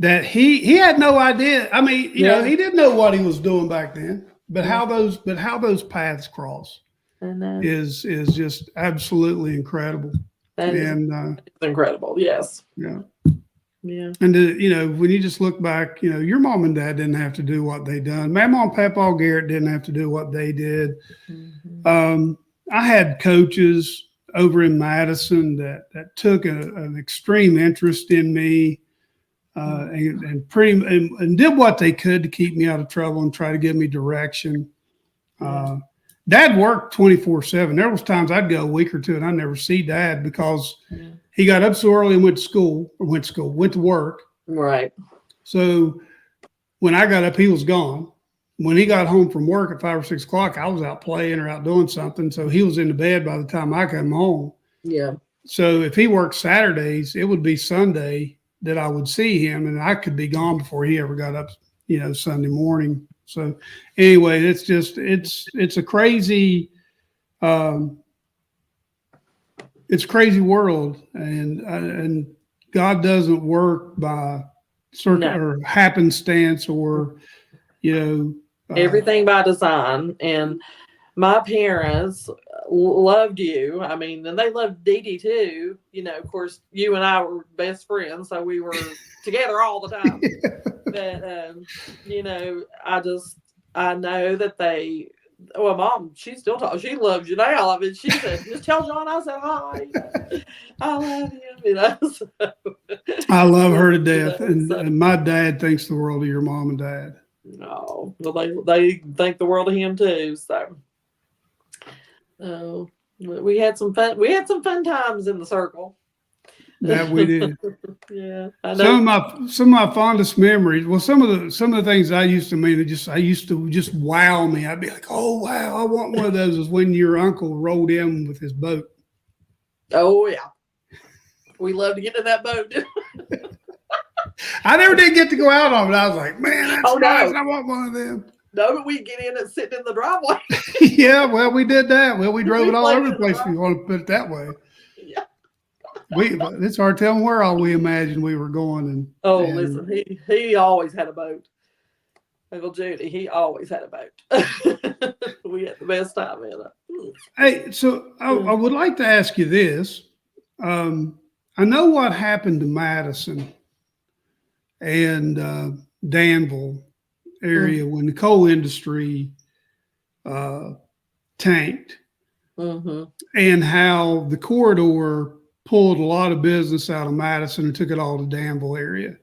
That he had no idea. I mean, he didn't know what he was doing back then, but how those paths cross is just absolutely incredible. That is incredible. Yes. Yeah. Yeah. And when you just look back, your mom and dad didn't have to do what they done. My mom and Papa Garrett didn't have to do what they did. I had coaches over in Madison that took an extreme interest in me and did what they could to keep me out of trouble and try to give me direction. Dad worked 24/7. There was times I'd go a week or two and I'd never see Dad because he got up so early and went to work. Right. So when I got up, he was gone. When he got home from work at 5 or 6 o'clock, I was out playing or out doing something. So he was in the bed by the time I come home. Yeah. So if he worked Saturdays, it would be Sunday that I would see him, and I could be gone before he ever got up, Sunday morning. So anyway, it's a crazy, it's a crazy world, and God doesn't work by or happenstance or, everything by design. And my parents loved you. I mean, and they loved Dee Dee too. Of course, you and I were best friends, so we were together all the time. But, I know that Mom, she still talks. She loves you now. I mean, she said, "Just tell John I said hi. I love him." So. I love her to death, and my dad thinks the world of your mom and dad. No, well, they think the world of him too. So, we had some fun. We had some fun times in the circle. That we did. Yeah, I know. Some of my fondest memories. Well, some of the things I used to just wow me. I'd be like, "Oh wow, I want one of those." Is when your uncle rolled in with his boat. Oh yeah, we love to get in that boat. I never did get to go out on it. I was like, "Man, that's nice. No. I want one of them." No, but we get in and sit in the driveway. Yeah, well, we did that. Well, we drove it all over the place. If you want to put it that way. Yeah. It's hard telling where all we imagined we were going. Listen, he always had a boat. Uncle Judy, he always had a boat. We had the best time in it. Hey, so I would like to ask you this. I know what happened to Madison and Danville area when the coal industry tanked, and how the corridor pulled a lot of business out of Madison and took it all to Danville area.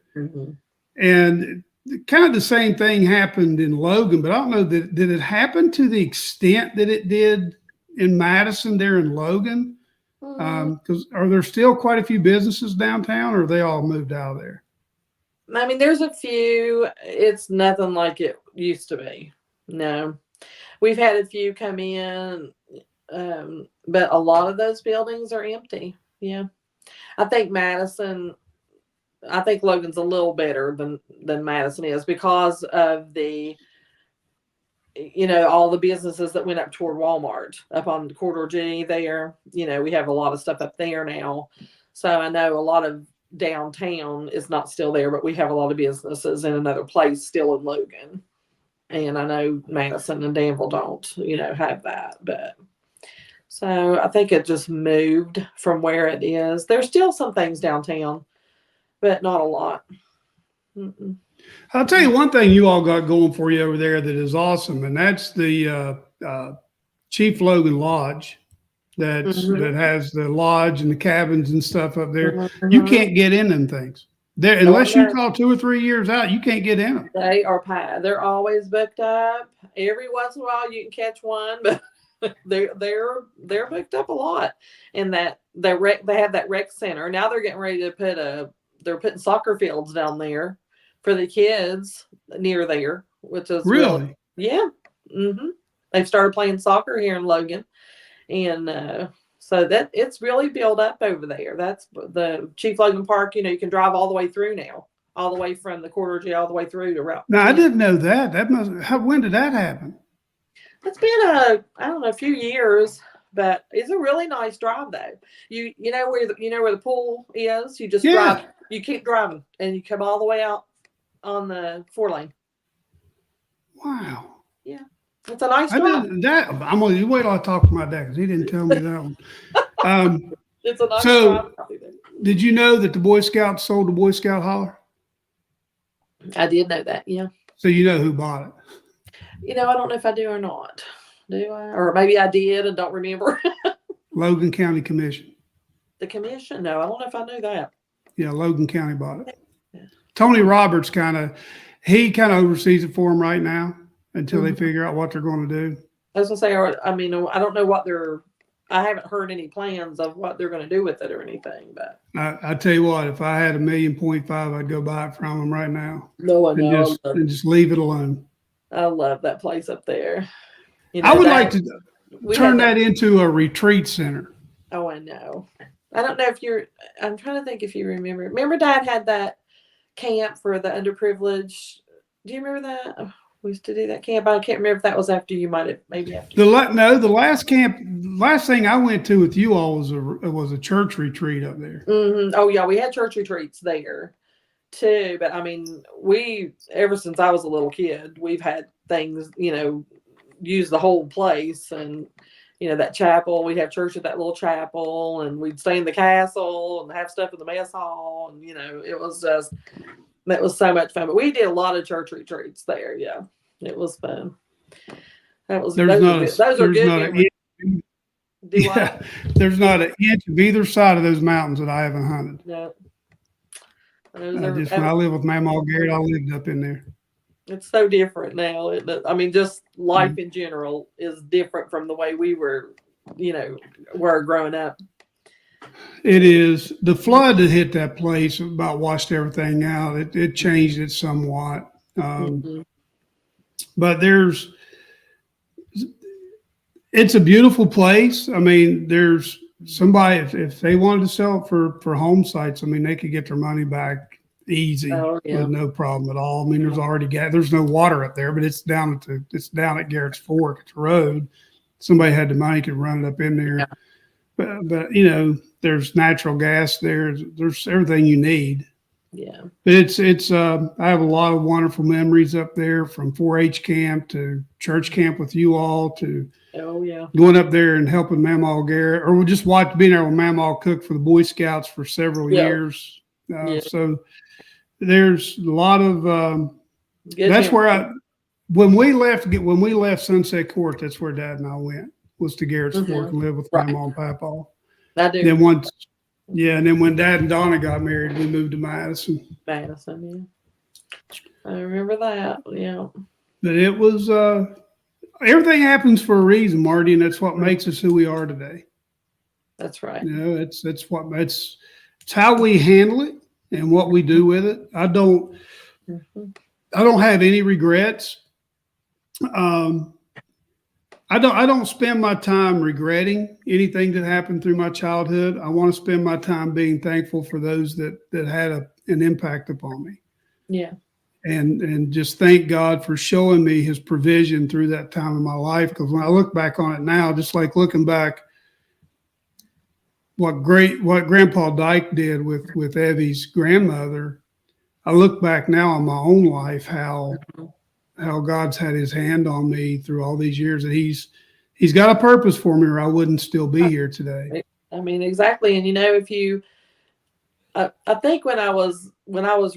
And kind of the same thing happened in Logan, but I don't know that did it happen to the extent that it did in Madison there in Logan? Because are there still quite a few businesses downtown, or are they all moved out of there? I mean, there's a few. It's nothing like it used to be. No, we've had a few come in, but a lot of those buildings are empty. Yeah, I think Madison. I think Logan's a little better than Madison is because of the, all the businesses that went up toward Walmart up on Corridor G there. We have a lot of stuff up there now. So I know a lot of downtown is not still there, but we have a lot of businesses in another place still in Logan. And I know Madison and Danville don't, have that. But so I think it just moved from where it is. There's still some things downtown, but not a lot. Mm-mm. I'll tell you one thing you all got going for you over there that is awesome, and that's the Chief Logan Lodge. That has the lodge and the cabins and stuff up there. You can't get in them things there unless you call 2 or 3 years out. You can't get in them. They are packed. They're always booked up. Every once in a while you can catch one, but they're booked up a lot. And that they have that rec center now. They're getting ready to they're putting soccer fields down there for the kids near there, which is really yeah. They've started playing soccer here in Logan. And so that it's really built up over there. That's the Chief Logan Park. You can drive all the way through now, all the way from the Corridor G all the way through to route. Now I didn't know that. When did that happen? It's been a few years, but it's a really nice drive though. You know where the pool is. You just drive. You keep driving, and you come all the way out on the 4-lane. Wow. Yeah. It's a nice drive. I'm going to wait till I talk to my dad because he didn't tell me that one. It's a nice drive. Did you know that the Boy Scouts sold the Boy Scout Holler? I did know that, yeah. So you know who bought it? I don't know if I do or not. Do I? Or maybe I did and don't remember. Logan County Commission. The commission? No, I don't know if I knew that. Yeah, Logan County bought it. Yeah. Tony Roberts kind of oversees it for them right now. Until they figure out what they're going to do. I was going to say, I don't know I haven't heard any plans of what they're going to do with it or anything, but. I tell you what, if I had $1.5 million, I'd go buy it from them right now. No, I know. And just leave it alone. I love that place up there. I would like to turn that into a retreat center. Oh, I know. I don't know I'm trying to think if you remember. Remember Dad had that camp for the underprivileged. Do you remember that? We used to do that camp. I can't remember if that was after you might have maybe after. The last thing I went to with you all was a church retreat up there. Oh yeah, we had church retreats there too. But ever since I was a little kid, we've had things, use the whole place, and that chapel. We'd have church at that little chapel, and we'd stay in the castle and have stuff in the mess hall, and it was so much fun. But we did a lot of church retreats there. Yeah, it was fun. Those are good. There's not an inch of either side of those mountains that I haven't hunted. No. When I lived with Mama Garrett, I lived up in there. It's so different now. Just life in general is different from the way we were, were growing up. It is. The flood that hit that place about washed everything out. It changed it somewhat. But it's a beautiful place. There's somebody, if they wanted to sell it for home sites, they could get their money back easy with no problem at all. There's no water up there, but it's down at Garrett's Fork. It's a road. Somebody had the money, could run it up in there. Yeah. But there's natural gas there. There's everything you need. Yeah. But it's I have a lot of wonderful memories up there, from 4-H camp to church camp with you all to going up there and helping Mama Garrett, or we just being there with Mama cook for the Boy Scouts for several years. So there's a lot of that's where when we left Sunset Court, that's where Dad and I went, was to Garrett's Fork and live with Mama and Papa. I do. And then when Dad and Donna got married, we moved to Madison. Yeah. I remember that. Yeah. But it was everything happens for a reason, Marty, and that's what makes us who we are today. That's right. You know, it's how we handle it and what we do with it. Mm-hmm. I don't have any regrets. Um, I don't spend my time regretting anything that happened through my childhood. I want to spend my time being thankful for those that had an impact upon me. Yeah. And just thank God for showing me his provision through that time in my life. Because when I look back on it now, just like looking back what Grandpa Dyke did with Evie's grandmother, I look back now on my own life, how God's had his hand on me through all these years, that he's got a purpose for me, or I wouldn't still be here today. I mean, exactly. And if you, I think when I was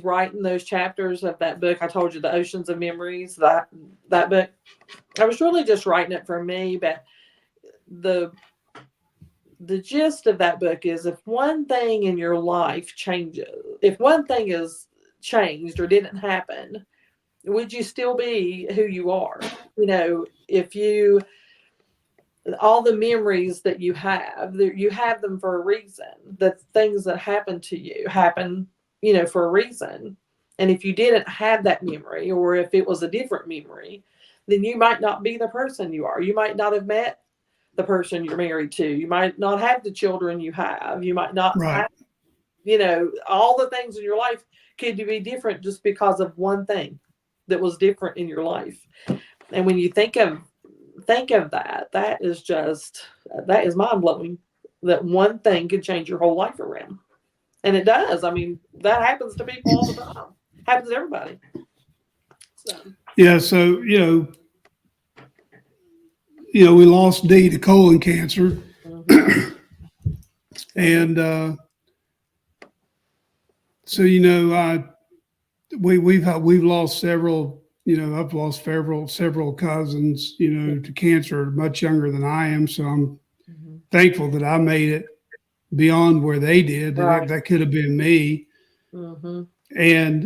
writing those chapters of that book, I told you, the Oceans of Memories, that book, I was really just writing it for me. But the gist of that book is, if one thing in your life changes, if one thing is changed or didn't happen, would you still be who you are? If you, all the memories that you have them for a reason. The things that happen to you happen, for a reason. And if you didn't have that memory, or if it was a different memory, then you might not be the person you are. You might not have met the person you're married to. You might not have the children you have. You might not Right. have, all the things in your life could be different just because of one thing that was different in your life. And when you think of that, that is mind blowing, that one thing could change your whole life around. And it does. I mean, that happens to people all the time. Happens to everybody. So. Yeah. So, we lost Dee to colon cancer. Mm-hmm. And so, we've lost several, I've lost several cousins, to cancer much younger than I am. So I'm thankful that I made it beyond where they did. Right. That could have been me. Mm-hmm. And,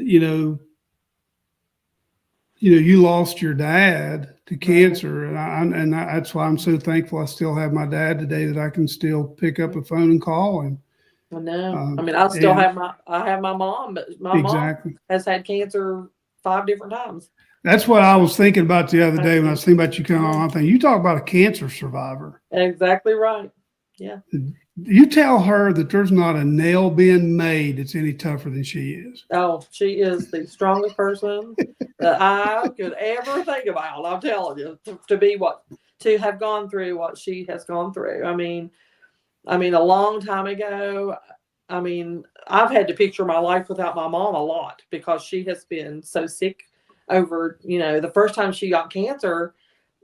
you lost your dad to cancer, and that's why I'm so thankful I still have my dad today, that I can still pick up a phone and call him. I know. I mean, I still have my mom, but my mom has had cancer 5 different times. That's what I was thinking about the other day when I was thinking about you coming on. I'm thinking, you talk about a cancer survivor. Exactly right. Yeah. You tell her that there's not a nail being made that's any tougher than she is. Oh, she is the strongest person that I could ever think about. I'm telling you, to have gone through what she has gone through. I mean, a long time ago, I've had to picture my life without my mom a lot, because she has been so sick over, the first time she got cancer,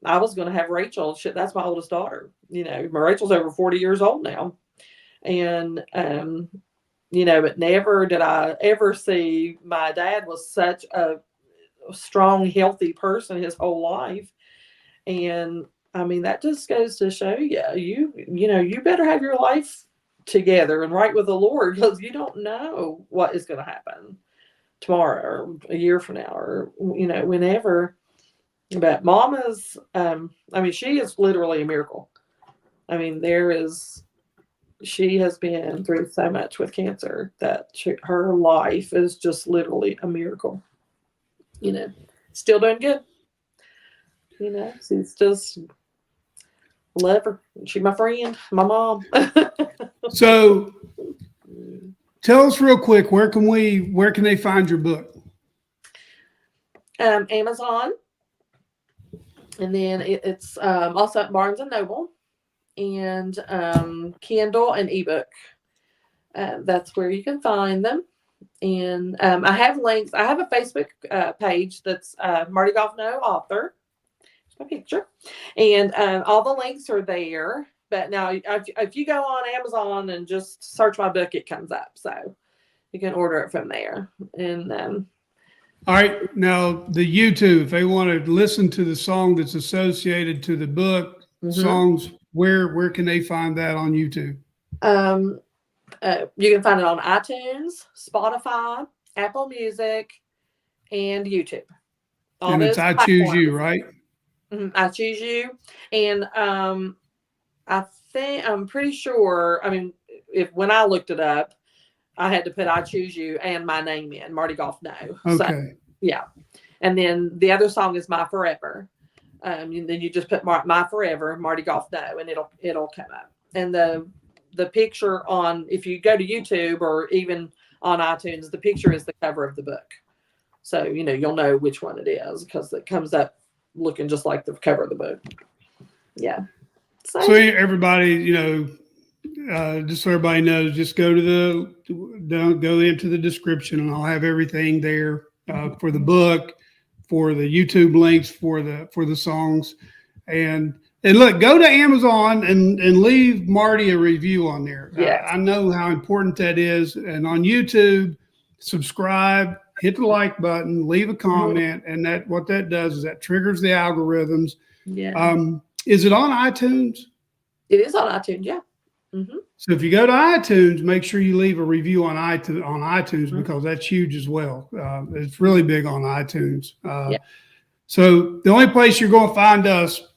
I was going to have Rachel. That's my oldest daughter. Rachel's over 40 years old now. And, but never did I ever see, my dad was such a strong, healthy person his whole life. And that just goes to show you better have your life together and right with the Lord, because you don't know what is going to happen tomorrow or a year from now, or, whenever. But Mama's, she is literally a miracle. She has been through so much with cancer that her life is just literally a miracle. Still doing good. She's just, love her. She's my friend, my mom. So tell us real quick, where can they find your book? Amazon. And then it's also at Barnes and Noble, and Kindle and ebook. That's where you can find them. And I have links. I have a Facebook page that's Marty Goff Noe, author. It's my picture. And all the links are there. But now, if you go on Amazon and just search my book, it comes up. So you can order it from there. And all right. Now, the YouTube, if they want to listen to the song that's associated to the book, songs, where can they find that on YouTube? You can find it on iTunes, Spotify, Apple Music, and YouTube. And it's I Choose You, right? I Choose You. And I'm pretty sure, I mean, when I looked it up, I had to put I Choose You and my name in, Marty Goff Noe. Okay. So, yeah. And then the other song is My Forever. And then you just put My Forever, Marty Goff Noe, and it'll come up. And the picture on, if you go to YouTube or even on iTunes, the picture is the cover of the book. So, you'll know which one it is because it comes up looking just like the cover of the book. Yeah. So everybody, just so everybody knows, just go into the description, and I'll have everything there for the book, for the YouTube links, for the songs, and look, go to Amazon and leave Marty a review on there. Yes. I know how important that is, and on YouTube, subscribe, hit the like button, leave a comment, and what that does is that triggers the algorithms. Yeah. Is it on iTunes? It is on iTunes, yeah. Mm-hmm. So if you go to iTunes, make sure you leave a review on iTunes because that's huge as well. It's really big on iTunes. Yeah. So the only place you're going to find us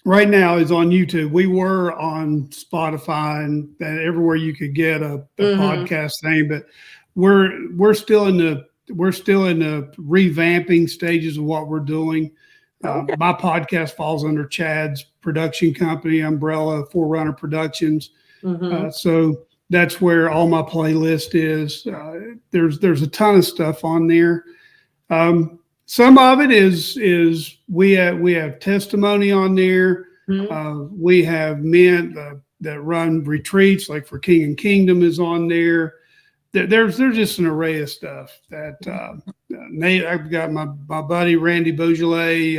right now is on YouTube. We were on Spotify and everywhere you could get a podcast thing, but we're still in the revamping stages of what we're doing. Okay. My podcast falls under Chad's production company umbrella, Forerunner Productions. So that's where all my playlist is. There's a ton of stuff on there. Some of it is we have testimony on there. We have men that run retreats, like for King and Kingdom is on there. There's just an array of stuff that I've got my buddy Randy Beaujolais,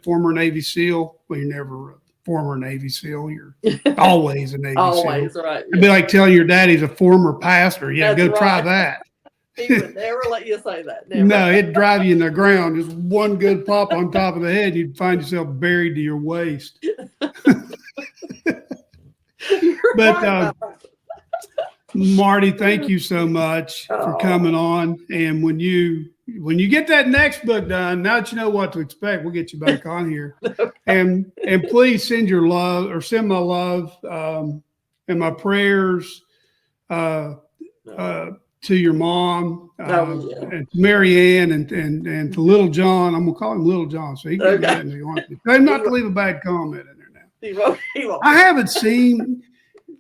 former Navy SEAL. Well, you're never a former Navy SEAL. You're always a Navy SEAL. Always, right. It'd be like telling your daddy's a former pastor. Yeah, That's go try that. He would never let you say that. Never. No, it'd drive you in the ground. Just one good pop on top of the head, you'd find yourself buried to your waist. But Marty, thank you so much for coming on. And when you get that next book done, now that you know what to expect, we'll get you back on here. And please send your love, or send my love and my prayers to your mom, and to Mary Ann, and to Little John. I'm gonna call him Little John, so he can get mad if he wants to. Tell him not to leave a bad comment in there now. He won't.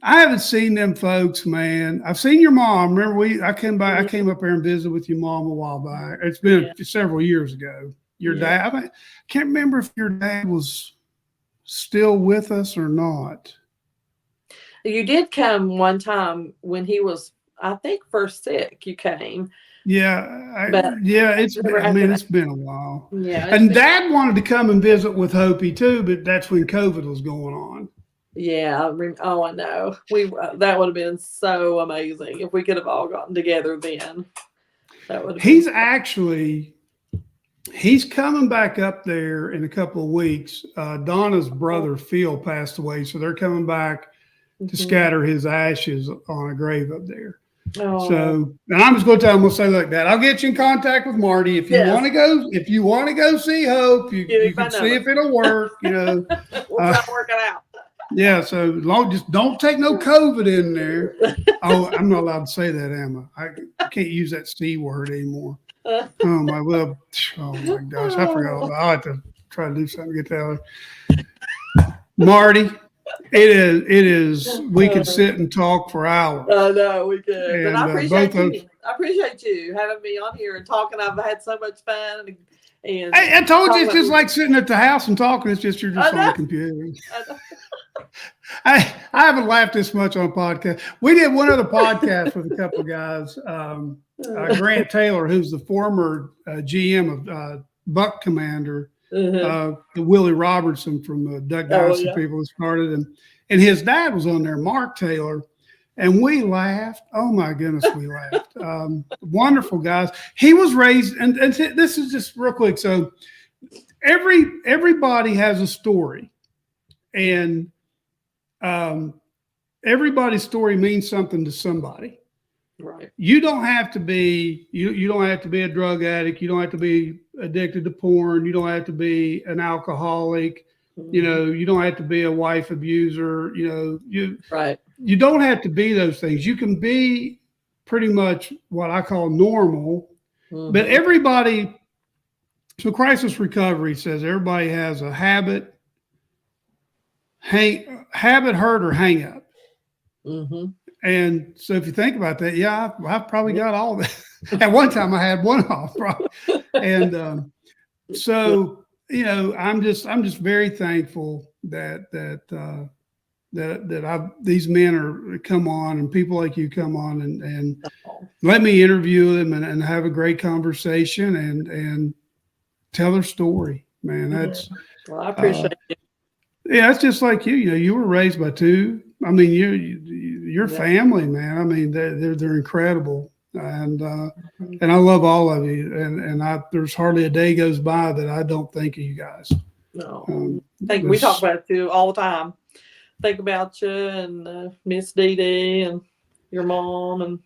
I haven't seen them folks, man. I've seen your mom. Remember, I came up there and visited with your mom a while back. It's been several years ago. Your dad, I can't remember if your dad was still with us or not. You did come one time when he was, I think, first sick. You came. Yeah, it's been a while. Yeah, and Dad wanted to come and visit with Hopi too, but that's when COVID was going on. Yeah, I know. That would have been so amazing if we could have all gotten together then. That would. He's coming back up there in a couple of weeks. Donna's brother Phil passed away, so they're coming back to scatter his ashes on a grave up there. Oh. So, and I'm just going to tell him, we'll say like that. I'll get you in contact with Marty if you want to go. If you want to go see Hope, you can see if it'll work. We'll try to work it out. Yeah. So just don't take no COVID in there. Oh, I'm not allowed to say that, am I? I can't use that C word anymore. Oh my gosh, I forgot. I'll have to try to do something to get that out. Marty. It is. We could sit and talk for hours. I know we could. And I appreciate you. I appreciate you having me on here and talking. I've had so much fun. And I told you it's just like sitting at the house and talking. It's just you're just on the computer. I haven't laughed this much on a podcast. We did one other podcast with a couple of guys. Grant Taylor, who's the former GM of Buck Commander. Willie Robertson from Duck Dynasty people who started, and his dad was on there, Mark Taylor, and we laughed. Oh my goodness, we laughed. Wonderful guys. He was raised, and this is just real quick. So everybody has a story, and everybody's story means something to somebody. Right. You don't have to be you don't have to be a drug addict. You don't have to be addicted to porn. You don't have to be an alcoholic. You know, you don't have to be a wife abuser. You know, you don't have to be those things. You can be pretty much what I call normal. But everybody, so crisis recovery says everybody has a habit, hurt, or hang up. And so if you think about that, yeah, I've probably got all that. At one time I had one off. And so, you know, I'm just very thankful that these men are come on, and people like you come on and let me interview them and have a great conversation and tell their story, man. That's, well, I appreciate it. Yeah, it's just like you. You know, you were raised by two. I mean, your family, man. I mean, they're incredible, and I love all of you. And there's hardly a day goes by that I don't think of you guys. No, we talk about it too all the time. Think about you and Miss Dee Dee and your mom, and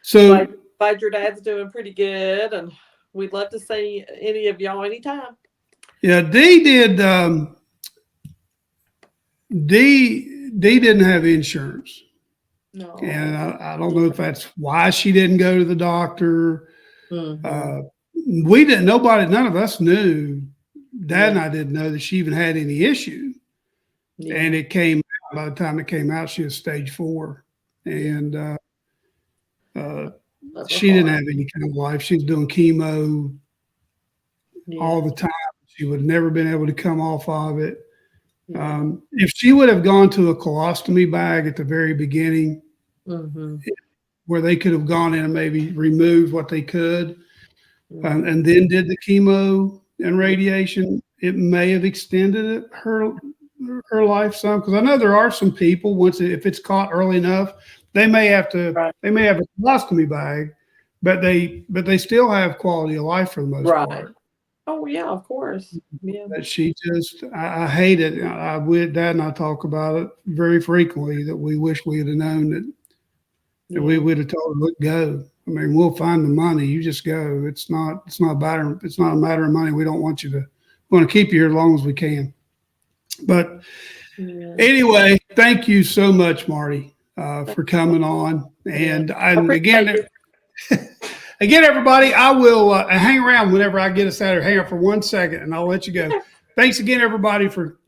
so glad your dad's doing pretty good, and we'd love to see any of y'all anytime. Yeah, Dee did. Dee didn't have insurance. No. And I don't know if that's why she didn't go to the doctor. We didn't, none of us knew. Dad and I didn't know that she even had any issue. And it came, by the time it came out, she was stage 4. And she didn't have any kind of life. She was doing chemo all the time. She would have never been able to come off of it. If she would have gone to a colostomy bag at the very beginning, where they could have gone in and maybe removed what they could, and then did the chemo and radiation, it may have extended her life some. Because I know there are some people, if it's caught early enough, they may have to they may have a colostomy bag, but they still have quality of life for the most part. Oh yeah, of course. Yeah. But she just, I hate it. Dad and I talk about it very frequently, that we wish we had known that we would have told her, look, go. I mean, we'll find the money. You just go. It's not a matter of money. We don't want you to, we want to keep you here as long as we can. But anyway, thank you so much, Marty, for coming on. And again, everybody, I will hang around whenever I get us out of here. Hang on for 1 second, and I'll let you go. Thanks again, everybody, for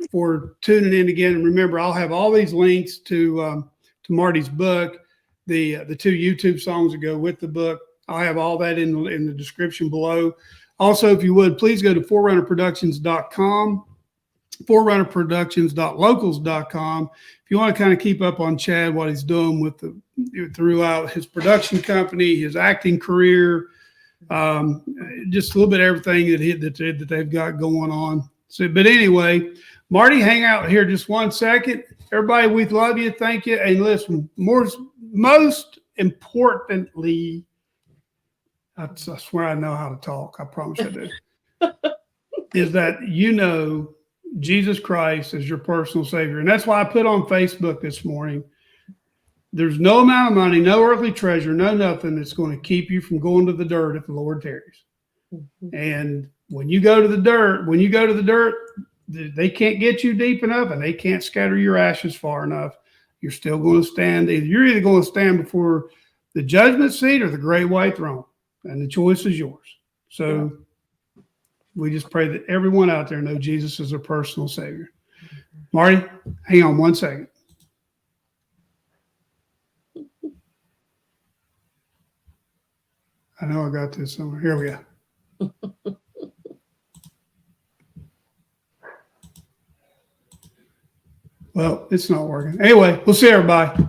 tuning in again. And remember, I'll have all these links to Marty's book, the 2 YouTube songs that go with the book. I'll have all that in the description below. Also, if you would, please go to forerunnerproductions.com, forerunnerproductions.locals.com. If you want to kind of keep up on Chad, what he's doing throughout his production company, his acting career, just a little bit of everything that they've got going on. So, but anyway, Marty, hang out here just 1 second. Everybody, we love you. Thank you. And listen, most importantly, I swear I know how to talk. I promise I do. Is that Jesus Christ is your personal Savior. And that's why I put on Facebook this morning, there's no amount of money, no earthly treasure, no nothing that's going to keep you from going to the dirt if the Lord tarries. And when you go to the dirt, they can't get you deep enough, and they can't scatter your ashes far enough. You're still going to stand. You're either going to stand before the judgment seat or the great white throne, and the choice is yours. So we just pray that everyone out there know Jesus is their personal Savior. Marty, hang on 1 second. I know I got this somewhere. Here we go. Well, it's not working. Anyway, we'll see everybody.